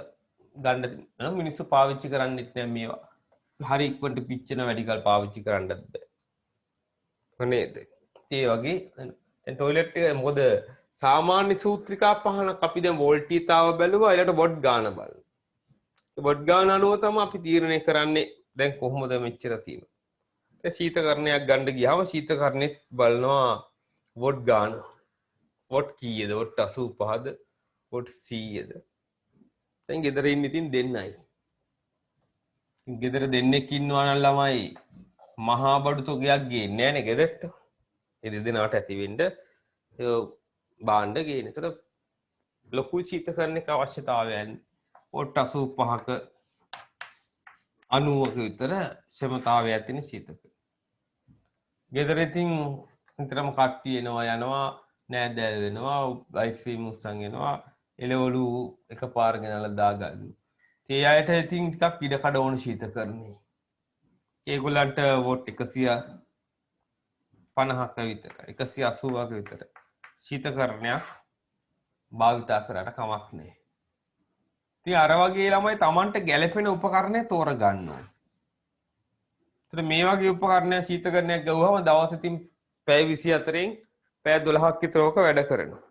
ගන්න මිනිස්සු පාවිච්චි කරන්නෙත් නැහැ මේවා. හරි ඉක්මනට පිච්චෙන වැඩි කල් පාවිච්චි කරන්නත් බෑ. නේද? ඒ වගේ දැන් টয়ලට් එක මොකද සාමාන්‍ය සූත්‍රිකා පහනක් අපි දැන් වෝල්ටීතාව බැලුවා ඊළඟට වොට් ගාන බලනවා. ඒ වොට් ගාන අනුව තමයි අපි තීරණය කරන්නේ දැන් කොහොමද මෙච්චර තියෙන්නේ. ඒ ශීතකරණයක් ගන්න ගියාම ශීතකරණෙත් බලනවා වොට් ගාන. වොට් කීයද? වොට් 85ද? වොට් 100ද? දැන් ගෙදර ඉන්න ඉතින් දෙන්නයි. ගෙදර දෙන්නෙක් ඉන්නවා නම් ළමයි මහා බඩු තොගයක් ගේන්නේ නැහනේ ගෙදරට. ඒ දෙදෙනාට ඇති වෙන්න භාණ්ඩ ගේන. ඒතර ලොකු ශීතකරණයක අවශ්‍යතාවයන් වොට් 85ක 90ක විතර ක්ෂමතාවය ඇතිනේ ශීතක. ගෙදර ඉතින් නිතරම කට්ටිය එනවා යනවා නෑදෑය වෙනවා අයිස්ක්‍රීම් උස්සන් එනවා එළවලු එකපාර ගෙනල්ලා දාගන්න. ඒ අයට ඉතින් ටිකක් ඉඩ කඩ ඕන ශීතකරණේ. ඒගොල්ලන්ට වොට් 150ක විතර 180ක විතර ශීතකරණයක් භාවිතා කරාට කමක් නැහැ. ඉතින් අර වගේ ළමයි Tamanට ගැළපෙන උපකරණය තෝරගන්න ඕන. ඒතර මේ වගේ උපකරණයක් ශීතකරණයක් ගවුවම දවසෙකින් පැය 24න් පැය 12ක් විතර ඕක වැඩ කරනවා.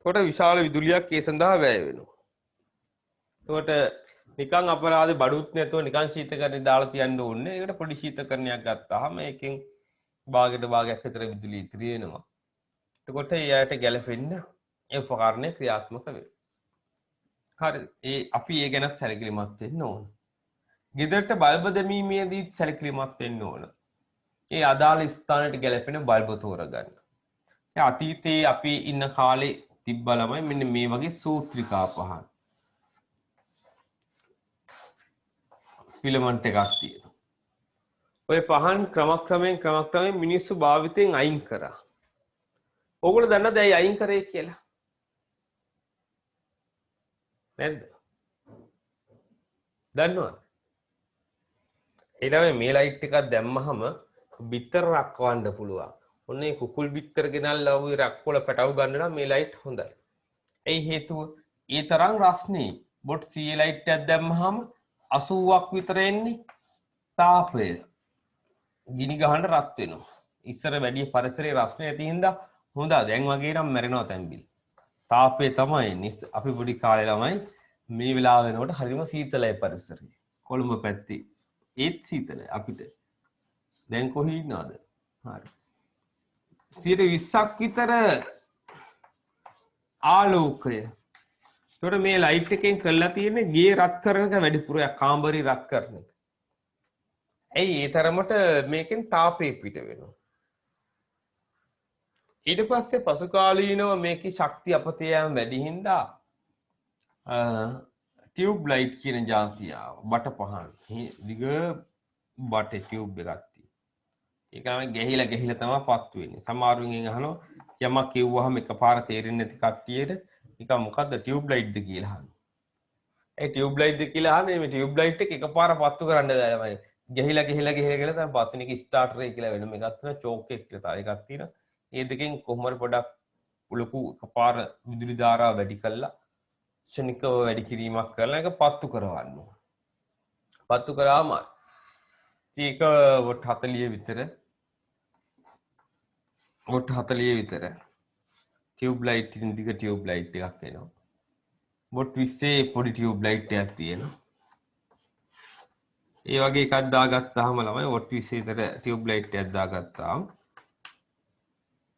ඒකට විශාල විදුලියක් ඒ සඳහා වැය වෙනවා. ඒකට නිකන් අපරාධ බඩුත් නැතුව නිකන් ශීතකරණේ දාලා තියන්න ඕනේ. ඒකට පොඩි ශීතකරණයක් ගත්තාම ඒකෙන් භාගයට භාගයක් විතර විදුලිය ඉතිරි වෙනවා. එතකොට ඒ අයට ගැළපෙන්න ඒ උපකරණය ක්‍රියාත්මක වෙනවා. හරි. අපි ඒ ගැනත් සැලකිලිමත් වෙන්න ඕන. ගෙදරට බල්බ දැමීමේදී සැලකිලිමත් වෙන්න ඕන. ඒ අදාළ ස්ථානයට ගැළපෙන බල්බ තෝරගන්න. අතීතයේ අපි ඉන්න කාලේ තිබ්බ ළමයි මෙන්න මේ වගේ සූත්‍රිකා පහන් ෆිලමන්ට් එකක් තියෙනවා. ඔය පහන් ක්‍රමක්‍රමයෙන් මිනිස්සු භාවිතයෙන් අයින් කරා. ඕගොල්ලෝ දන්නවද ඇයි අයින් කරේ කියලා? නැද්ද? දන්නවද? ඊළඟ මේ ලයිට් එකක් දැම්මහම බිත්තර රක්වන්න පුළුවන්. ඔන්නේ කුකුල් බිත්තර ගෙනල්ලා ওই රක්වල පැටව ගන්න නම් මේ ලයිට් හොඳයි. ඒ හේතුව ඒ තරම් රස්නේ බොට් 100 ලයිට් එකක් දැම්මහම 80ක් විතර එන්නේ තාපය. ගිනි ගහන්න රත් වෙනවා. ඉස්සර වැඩි පරිසරයේ රස්නේ නැති හින්දා හොඳා. දැන් වගේ නම් මැරෙනවා තැම්බිලි. තාපය තමයි එන්නේ. අපි පොඩි කාලේ ළමයි මේ වෙලාව වෙනකොට හරිම සීතලයි පරිසරය. කොළඹ පැත්තේ ඒත් සීතලයි අපිට. දැන් කොහේ ඉන්නවද? හරි. 20ක් විතර ආලෝකය. ඒතකොට මේ ලයිට් එකෙන් කරලා තියෙන්නේ ගේ රත් කරන එක වැඩිපුර කාමරේ රත් කරන එක. ඇයි ඒ තරමට මේකෙන් තාපය පිට වෙනවා. ඊට පස්සේ පසු කාලීනව මේකේ ශක්තිය අපතේ යෑම වැඩි හින්දා ටියුබ් ලයිට් කියන જાතිය ආවා. බට පහන්. දිග බට ටියුබ් එකක් තියෙනවා. ඒක තමයි ගැහිලා තමයි පත් වෙන්නේ. සමහරුන්ගෙන් අහනවා යමක් කිව්වහම එකපාර තේරෙන්නේ නැති කට්ටියට නිකන් මොකද්ද ටියුබ් ලයිට්ද කියලා අහනවා. ඒ ටියුබ් ලයිට්ද කියලා අහන්නේ මේ ටියුබ් ලයිට් එක එකපාර පත්තු කරන්න බෑ. ගැහිලා තමයි පත් වෙන එක ස්ටාර්ටර් එක කියලා වෙන මේකක් තියෙනවා චෝක් එක කියලා තව එකක් තියෙනවා. ඒ දෙකෙන් කොහොම හරි පොඩක් ලොකු එකපාර විදුලි ධාරාව වැඩි කළා ක්ෂණිකව වැඩි කිරීමක් කරලා ඒක පත්තු කරවන්න ඕන. පත්තු කරාම ඒක වොට් 40 විතර වොට් 40 විතර ටියුබ් ලයිට් ඉතින් දිග ටියුබ් ලයිට් එකක් එනවා. වොට් 20 පොඩි ටියුබ් ලයිට් එකක් තියෙනවා. ඒ වගේ එකක් දාගත්තාම ළමයි වොට් 20 විතර ටියුබ් ලයිට් එකක් දාගත්තාම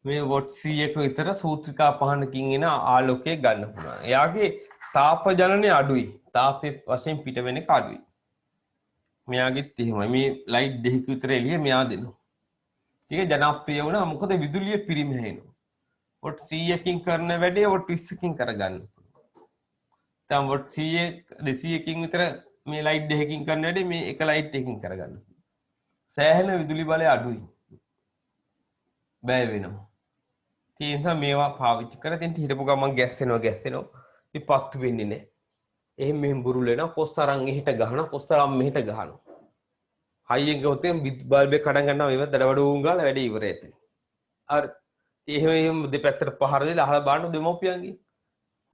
මේ වොට් 100ක විතර සූත්‍රිකා පහනකින් එන ආලෝකය ගන්න පුළුවන්. එයාගේ තාප ජනනය අඩුයි. තාපේ වශයෙන් පිට වෙන එක අඩුයි. මෙයාගෙත් එහෙමයි. මේ ලයිට් දෙකක විතර එළිය මෙයා දෙනවා. ඒක ජනප්‍රිය වුණා මොකද විදුලිය පිරිමැහෙනවා. වොට් 100කින් කරන වැඩේ වොට් 20කින් කරගන්න. දැන් වොට් 100 200කින් විතර මේ ලයිට් දෙකකින් කරන වැඩේ මේ එක ලයිට් එකකින් කරගන්න. සෑහෙන විදුලි බලය අඩුයි. බෑ වෙනවා. ඒ නිසා මේවා පාවිච්චි කරලා තින් හිටපු ගමන් ගැස්සෙනවා. ඉතින් පත්තු වෙන්නේ නැහැ. එහෙම මෙහෙම බුරුල් වෙනවා. පොස් අරන් එහෙට ගහනවා. පොස් අරන් මෙහෙට ගහනවා. හයියෙන් ගියොත් බල්බ් එක කඩන් ගන්නවා. ඒවත් දඩවඩුම් ගාලා වැඩේ ඉවරයි එතන. අර එහෙම දෙපැත්තට පහර දෙලා අහලා බලන්න දෙමෝපියන්ගේ.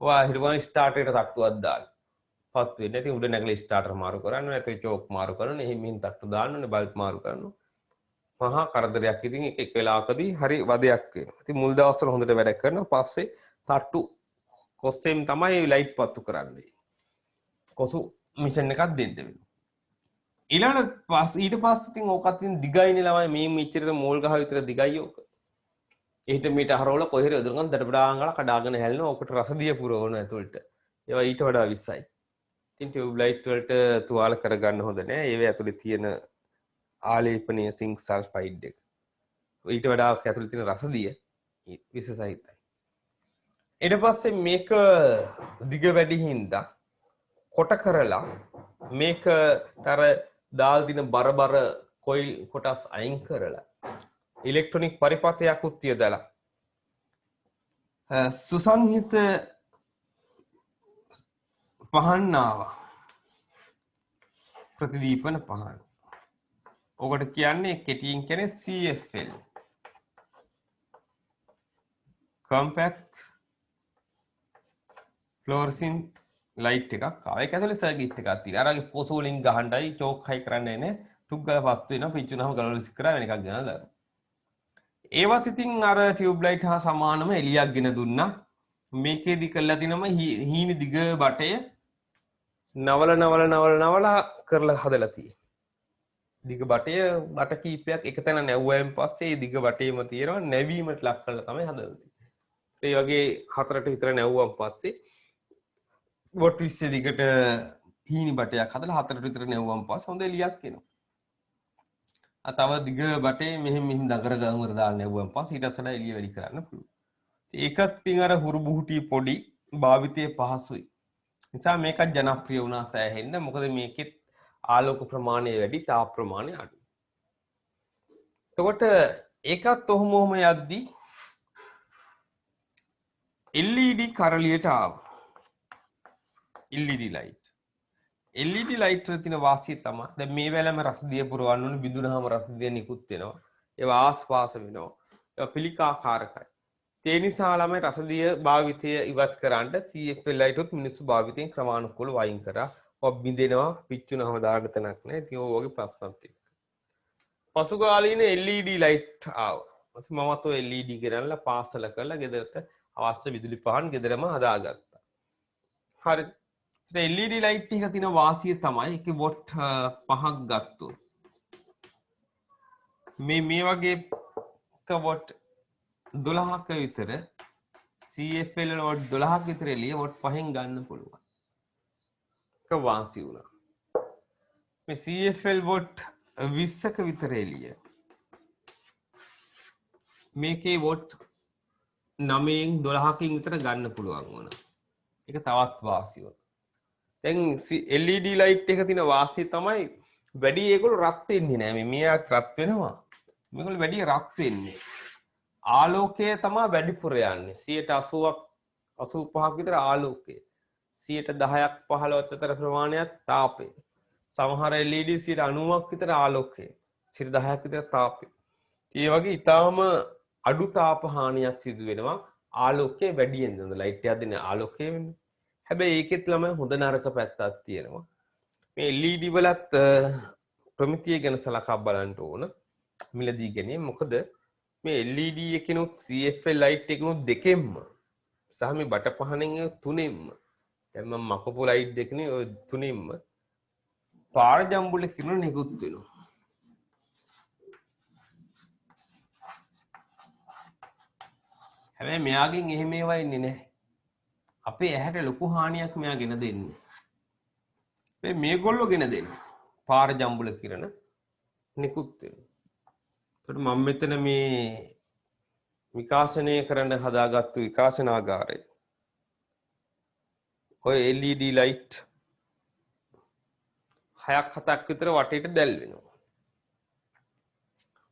ඔයා හිටපුවම ස්ටාර්ටර් එකට තට්ටුවක් දාන්න. පත් වෙන්නේ නැති උඩ නැගලා ස්ටාර්ටර් මාරු කරන්න නැත්නම් චෝක් මාරු කරන්න. එහෙම මෙහෙම තට්ටු දාන්න ඕනේ බල්බ් මාරු කරනවා. මහා කරදරයක්. ඉතින් එක වෙලාවකදී හරි වදයක් වෙනවා. ඉතින් මුල් දවස්වල හොඳට වැඩ කරනවා. පස්සේ තට්ටු කොස්සෙන් තමයි ලයිට් පත්තු කරන්නේ. කොසු මිෂන් එකක් දෙන්න වෙනවා. ඊළඟ ඊට පස්සේ ඉතින් ඕකත් ඉතින් දිගයිනේ ළමයි මේ මෙච්චර මෝල් ගහ විතර දිගයි ඕක. එහෙට මීට හරවල කොහෙද යොදගන් දඩබඩාංගල කඩාගෙන හැලෙන ඕකට රසදිය පුරවන ඇතුළට. ඒවා ඊට වඩා විස්සයි. ඉතින් ටියුබ් ලයිට් වලට තුවාල කරගන්න හොඳ නෑ. ඒව ඇතුලේ තියෙන ආලේපනීය සිංක් සල්ෆයිඩ් එක. ඊට වඩා ඇතුලේ තියෙන රසදිය විස සහිතයි. ඊට පස්සේ මේක දිග වැඩි හින්දා කොට කරලා මේක අර දාල් දින බරබර කොයිල් කොටස් අයින් කරලා ඉලෙක්ට්‍රොනික පරිපථයක් උත්තියදලා සුසංහිත පහන් ආවා. ප්‍රතිදීපන පහන්. ඔකට කියන්නේ කෙටියෙන් කියන්නේ CFL. compact fluorescent ලයිට් එකක් ආවා. ඒක ඇතුලේ සර්කිට් එකක් තියෙනවා. අරගේ පොසු වලින් ගහන්නයි චෝක් හයි කරන්නේ නැහැ. ටුක් ගාලා පස් වෙනවා. පිච්චුනහම ගලවලා විසි කරා වෙන එකක් ගෙනල්ලා දානවා. ඒවත් ඉතින් අර ටියුබ් ලයිට් හා සමානම එළියක් ගෙන දුන්නා. මේකේදි කළා දිනම හීනි දිග බටය නවල කරලා හදලා තියෙන්නේ. දිග බටය බට කීපයක් එක තැන නැවුවයින් පස්සේ දිග බටේම තියෙනවා නැවීමට ලක් කරලා තමයි හදලා තියෙන්නේ. ඒ වගේ හතරට විතර නැවුවන් පස්සේ වොට් 20 දිගට හීනි බටයක් හදලා හතරට විතර නැවුවන් පස්සේ හොඳ එළියක් එනවා. තව දිග බටේ මෙහෙම දඟර ගාමර දාන්න නැවුවන් පස්සේ ඊටත් වඩා එළිය වැඩි කරන්න පුළුවන්. ඒකත් ඉතින් අර හුරු බුහුටි පොඩි භාවිතයේ පහසුයි. නිසා මේකත් ජනප්‍රිය වුණා සෑහෙන්න. මොකද මේකෙත් ආලෝක ප්‍රමාණය වැඩි, තාප ප්‍රමාණය අඩුයි. එතකොට ඒකත් ඔහොම යද්දී LED කරලියට ආවා. LED light. LED light වල තියෙන වාසිය තමයි දැන් මේ වෙලාවෙම රසදිය පුරවන්න ඕනේ බිඳුනහම රසදිය නිකුත් වෙනවා. ඒවා ආස්වාස වෙනවා. ඒවා පිළිකාකාරකයි. ඒ නිසා ළමයි රසදිය භාවිතය ඉවත් කරන්න CFL light උත් මිනිස්සු භාවිතයෙන් ක්‍රමානුකූලව වයින් කරා. ඔබ බිඳෙනවා පිච්චුනහම දාන්න තැනක් නැහැ. ඉතින් ඔය වගේ ප්‍රශ්නත් එක්ක. පසුකාලීන LED light ආවා. මමත් ඔය LED ගෙනල්ලා පාසල කරලා ගෙදරට අවශ්‍ය විදුලි පහන් ගෙදරම හදාගත්තා. හරි. LED light එක තියෙන වාසිය තමයි ඒකේ වොට් 5ක් ගත්තොත් මේ වගේ වොට් 12ක විතර CFL වොට් 12ක විතර එළිය වොට් 5න් ගන්න පුළුවන්. ඒක වාසි උනා. මේ CFL වොට් 20ක විතර එළිය මේකේ වොට් 9න් 12කින් විතර ගන්න පුළුවන් වුණා. ඒක තවත් වාසියක්. දැන් LED light එක තියෙන වාසිය තමයි වැඩි ඒගොල්ලෝ රත් වෙන්නේ නැහැ. මේක රත් වෙනවා. මේගොල්ලෝ වැඩි රත් වෙන්නේ. ආලෝකය තමයි වැඩිපුර යන්නේ. 80ක් 85ක් විතර ආලෝකය. 10ක් 15ක් අතර ප්‍රමාණයක් තාපය. සමහර LED 90ක් විතර ආලෝකය. 10ක් විතර තාපය. ඒ වගේ ඊටාම අඩු තාප හානියක් සිදු වෙනවා. ආලෝකය වැඩියෙන් යන ලයිට් එකක් දෙන ආලෝකය වෙන්නේ. හැබැයි ඒකෙත් ළමයි හොඳ නරක පැත්තක් තියෙනවා. මේ LED වලත් ප්‍රමිතිය ගැන සලකා බලන්න ඕන. මිලදී ගැනීම. මොකද මේ LED එකනොත් CFL light එකනොත් දෙකෙන්ම සහ මේ බට පහනෙන් තුනෙන්ම දැන් මම මකපු light දෙකනේ ඔය තුනෙන්ම පාර ජම්බුල කිරණ නිකුත් වෙනවා. හැබැයි මෙයාගෙන් එහෙම ඒවා ඉන්නේ නැහැ. අපේ ඇහැට ලොකු හානියක් මෙයා ගෙන දෙන්නේ. මේගොල්ලෝ ගෙන දෙනවා. පාර ජම්බුල කිරණ නිකුත් වෙනවා. ඒකට මම මෙතන මේ විකාශනය කරන්න හදාගත්තු විකාශනාගාරය. ඔය LED ලයිට් 6ක් 7ක් විතර වටේට දැල් වෙනවා.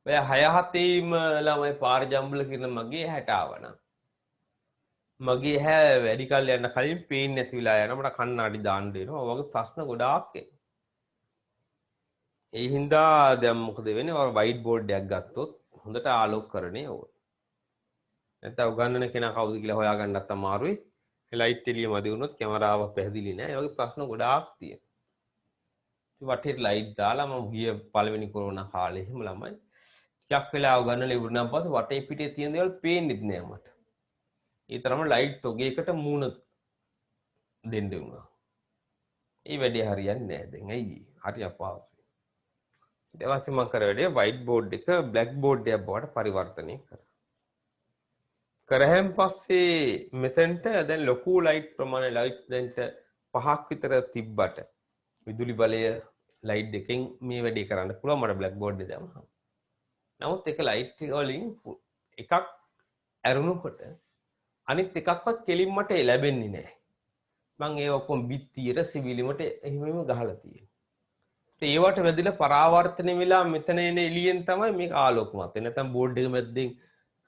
ඔය 6-7ේම ළමයි පාර ජම්බුල කියන මගේ හැට ආවනම් මගේ හැ වැඩි කල් යන කලින් පේන්නේ නැති වෙලා යනවා. මට කණ්ණාඩි දාන්න වෙනවා. ඔය වගේ ප්‍රශ්න ගොඩාක් එනවා. ඒ හින්දා දැන් මොකද වෙන්නේ? ඔය වයිට් බෝඩ් එකක් ගත්තොත් හොඳට ආලෝකකරණය ඕන. නැත්නම් උගන්නන කෙනා කවුද කියලා හොයාගන්නත් අමාරුයි. ඒ ලයිට් එළිය මදි වුණොත් කැමරාව පැහැදිලි නෑ. ඒ වගේ ප්‍රශ්න ගොඩාක් තියෙනවා. ඉතින් වටේට ලයිට් දාලා මම ගිය පළවෙනි කොරෝනා කාලේ එහෙම ළමයි ටිකක් වෙලා උගන්නලා ඉවරනම් පස්සේ වටේ පිටේ තියෙන දේවල් පේන්නෙත් නෑ මට. ඒ තරම ලයිට් තොගයකට මූණ දෙන්න වුණා. ඒ වැඩේ හරියන්නේ නෑ දැන්. ඇයි? හරි අපහසුයි. ඊට පස්සේ මම කර වැඩේ වයිට් බෝඩ් එක බ්ලැක් බෝඩ් එකක් බවට පරිවර්තනය කරා. කරහැන් පස්සේ මෙතෙන්ට දැන් ලොකු ලයිට් ප්‍රමාණය ලයිට් දැන්ට 5ක් විතර තිබ්බට විදුලි බලය ලයිට් දෙකෙන් මේ වැඩේ කරන්න පුළුවන් මට බ්ලැක් බෝඩ් එක දැම්මම. නමුත් එක ලයිට් වලින් එකක් ඇරුණුකොට අනිත් එකක්වත් කෙලින් මට ලැබෙන්නේ නැහැ. මම ඒ ඔක්කොම බිත්තියට සිවිලිමට එහෙමම ගහලා තියෙනවා. ඒවට වැදිලා පරාවර්තනය වෙලා මෙතන එන එළියෙන් තමයි මේක ආලෝකමත් වෙන්නේ. නැත්නම් බෝඩ් එක මැද්දෙන්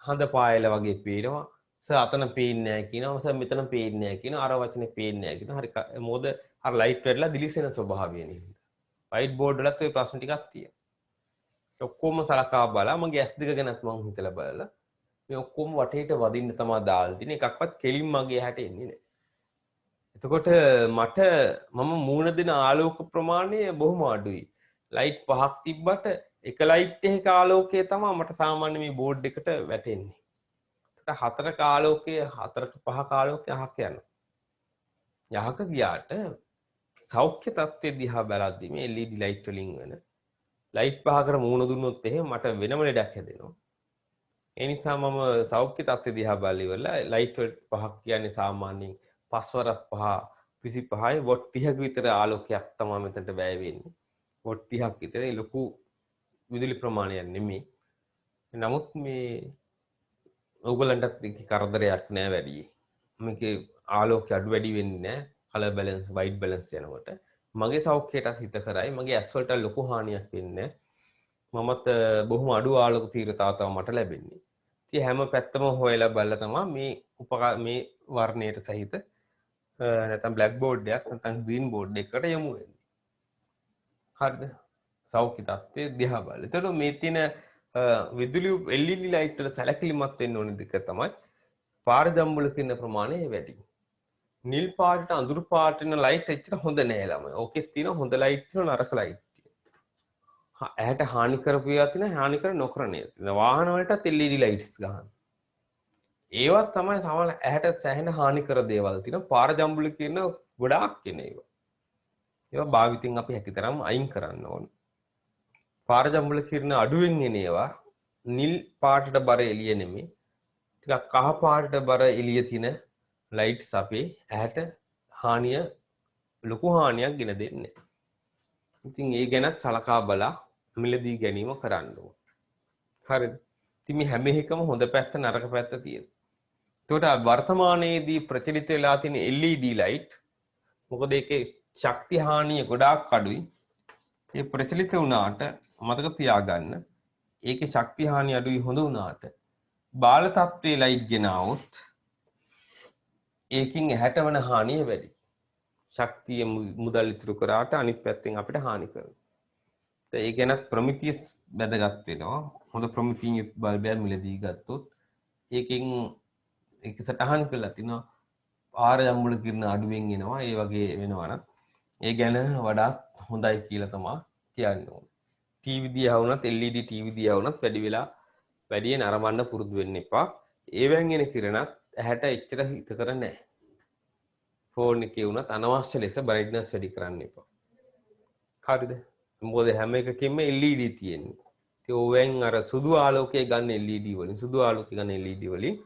හඳ පායලා වගේ පේනවා. සර් අතන පේන්නේ නැහැ කියනවා. සර් මෙතන පේන්නේ නැහැ කියනවා. අර වචනේ පේන්නේ නැහැ කියනවා. හරි මොකද අර ලයිට් වැටලා දිලිසෙන ස්වභාවය නේද? වයිට් බෝඩ් වලත් ওই ප්‍රශ්න ටිකක් තියෙනවා. ඔක්කොම සලකා බලලා මගේ S2 ගැනත් මම හිතලා බලලා මේ ඔක්කොම වටේට වදින්න තමයි දාලා තියෙන්නේ. එකක්වත් කෙලින් මගේ හැට එන්නේ නැහැ. එතකොට මම මූණ දෙන ආලෝක ප්‍රමාණය බොහොම අඩුයි. ලයිට් 5ක් තිබ්බට එක ලයිට් එකක ආලෝකය තමයි මට සාමාන්‍ය මේ බෝඩ් එකට වැටෙන්නේ. ඒකට 4ක ආලෝකය 4ක 5ක ආලෝකය අහක යනවා. යහක ගියාට සෞඛ්‍ය තත්ත්වය දිහා බලද්දි මේ LED ලයිට් වලින් වෙන ලයිට් 5කට මූණ දුන්නොත් එහෙම මට වෙනම ලෙඩක් හැදෙනවා. ඒ නිසා මම සෞඛ්‍ය තත්ත්වය දිහා බලලා ඉවරලා ලයිට් 5ක් කියන්නේ සාමාන්‍යයෙන් 5/5 වොට් 30ක විතර ආලෝකයක් තමයි මෙතනට වැය වෙන්නේ. වොට් 30ක් විතර ලොකු විදුලි ප්‍රමාණයක් නෙමෙයි. නමුත් මේ ඕගලන්ටත් කරදරයක් නෑ වැඩි. මේකේ ආලෝකය අඩු වැඩි වෙන්නේ නෑ. කලර් බැලන්ස් වයිට් බැලන්ස් යනකොට මගේ සෞඛ්‍යයට හිත කරයි. මගේ ඇස් වලට ලොකු හානියක් වෙන්නේ නෑ. මමත් බොහොම අඩු ආලෝක තීව්‍රතාව තමයි මට ලැබෙන්නේ. ඉතින් හැම පැත්තම හොයලා බලලා තමයි මේ වර්ණයට සහිත නැත්නම් බ්ලැක් බෝඩ් එකක් නැත්නම් ග්‍රීන් බෝඩ් එකකට යමු වෙන්නේ. හරිද? සෞඛ්‍ය තත්ත්වය දිහා බලලා. එතකොට මේ තියෙන විදුලි LED ලයිට් වල සැලකිලිමත් වෙන්න ඕන දෙක තමයි පාර ජම්බුල තියෙන ප්‍රමාණය වැඩි. නිල් පාටට අඳුරු පාට වෙන ලයිට් එච්චර හොඳ නෑ ළමයි. ඕකෙත් තියෙන හොඳ ලයිට් තියෙන නරක ලයිට් තියෙනවා. ඇහැට හානි කරපු ඒවා තියෙන හානි කර නොකරන ඒවා තියෙනවා. වාහන වලටත් LED ලයිට්ස් ගහන. ඒවත් තමයි සමහර ඇහැට සැහෙන හානි කර දේවල් තියෙනවා. පාර ජම්බුල කියන ගොඩාක් කියන ඒවා. ඒවා භාවිතින් අපි හැකිතරම් අයින් කරන්න ඕන. පාර ජම්බුල කිරණ අඩුවෙන් එන ඒවා නිල් පාටට බර එළිය නෙමෙයි. ටිකක් කහ පාටට බර එළිය තියෙන ලයිට්ස් අපේ ඇහැට ලොකු හානියක් ගෙන දෙන්නේ. ඉතින් ඒ ගැනත් සලකා බලා මිලදී ගැනීම කරන්න ඕන. හරිද? ඉතින් මේ හැම එකම හොඳ පැත්ත නරක පැත්ත තියෙනවා. ඒකට වර්තමානයේදී ප්‍රචලිත වෙලා තියෙන LED ලයිට් මොකද ඒකේ ශක්ති හානිය ගොඩාක් අඩුයි. ඒ ප්‍රචලිත වුණාට මතක තියාගන්න ඒකේ ශක්ති හානිය අඩුයි හොඳ වුණාට බාල තත්ත්වයේ ලයිට් ගෙනාවොත් ඒකින් ඇහැට වන හානිය වැඩි. ශක්තිය මුදල් ඉතුරු කරාට අනිත් පැත්තෙන් අපිට හානි කරනවා. ඒ ගැන ප්‍රමිතිය වැදගත් වෙනවා. හොඳ ප්‍රමිතියෙන් යුත් බල්බයක් මිලදී ගත්තොත් ඒකෙන් ඒක සටහන් කරලා තිනවා පාර ජම්බුල කිරණ අඩුවෙන් එනවා. ඒ වගේ වෙනවා නම් ඒ ගැන වඩාත් හොඳයි කියලා තමයි කියන්න ඕනේ. ටීවී දිහා වුණත් LED ටීවී දිහා වුණත් වැඩි වෙලා වැඩියෙන් අරවන්න පුරුදු වෙන්න එපා. ඒවෙන් එන කිරණත් ඇහැට එච්චර හිතකර නැහැ. ෆෝන් එකේ වුණත් අනවශ්‍ය ලෙස බ්‍රයිට්නස් වැඩි කරන්න එපා. හරිද? මොකද හැම එකකින්ම LED තියෙන්නේ. ඉතින් ඕවෙන් අර සුදු ආලෝකය ගන්න LED වලින් සුදු ආලෝකය ගන්න LED වලින්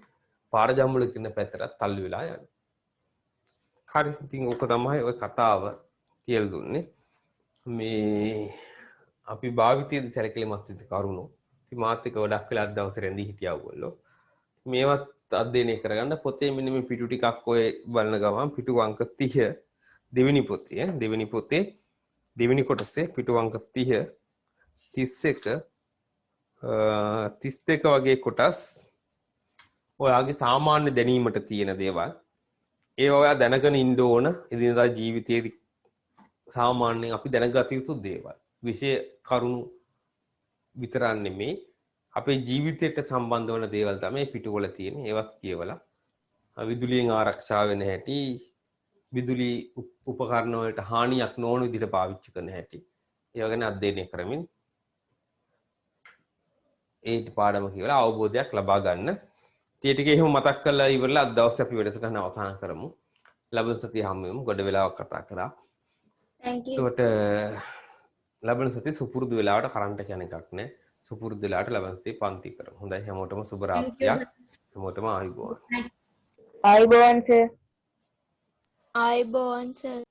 පාර ජම්බුල කියන පැත්තට තල්ලු වෙලා යනවා. හරි. ඉතින් ඕක තමයි ඔය කතාව කියලා දුන්නේ. මේ අපි භාවිතයේදී සැලකිලිමත් වෙච්ච කරුණු. ඉතින් මාත් එක්ක ගොඩක් වෙලා දවස් රැඳී හිටියා ඔයගොල්ලෝ. මේවත් අධ්‍යයනය කරගන්න පොතේ මෙන්න මේ පිටු ටිකක් ඔය බලන ගමන් පිටු අංක 30 දෙවෙනි පොතේ දෙවෙනි කොටසේ පිටු අංක 30 31 32 වගේ කොටස් ඔයාගේ සාමාන්‍ය දැනීමට තියෙන දේවල් ඒ ඔයා දැනගෙන ඉන්න ඕන එදිනදා ජීවිතයේදී සාමාන්‍යයෙන් අපි දැනගත යුතු දේවල් විශේෂ කරුණු විතරක් නෙමෙයි අපේ ජීවිතයට සම්බන්ධ වන දේවල් තමයි පිටුවල තියෙන්නේ ඒවත් කියවලා විදුලියෙන් ආරක්ෂා වෙන හැටි විදුලි උපකරණ වලට හානියක් නොවන විදිහට පාවිච්චි කරන හැටි ඒව ගැන අධ්‍යයනය කරමින් ඒ පාඩම කියලා අවබෝධයක් ලබා ගන්න. ඒ ටික එහෙම මතක් කරලා ඉවරලා අද දවසේ අපි වැඩසටහන අවසන් කරමු. ලබන සතිය හැම වෙලම ගොඩ වෙලාවක් කතා කරා. thank you ඒකට ලබන සතිය සුපුරුදු වෙලාවට කරන්ට් එක යන එකක් නෑ. සුපුරුදු වෙලාවට ලබන සතිය පන්ති කරමු. හොඳයි හැමෝටම සුබ රාත්‍රියක්. හැමෝටම ආයුබෝවන්. ආයිබෝවන් සර්. ආයුබෝවන් සර්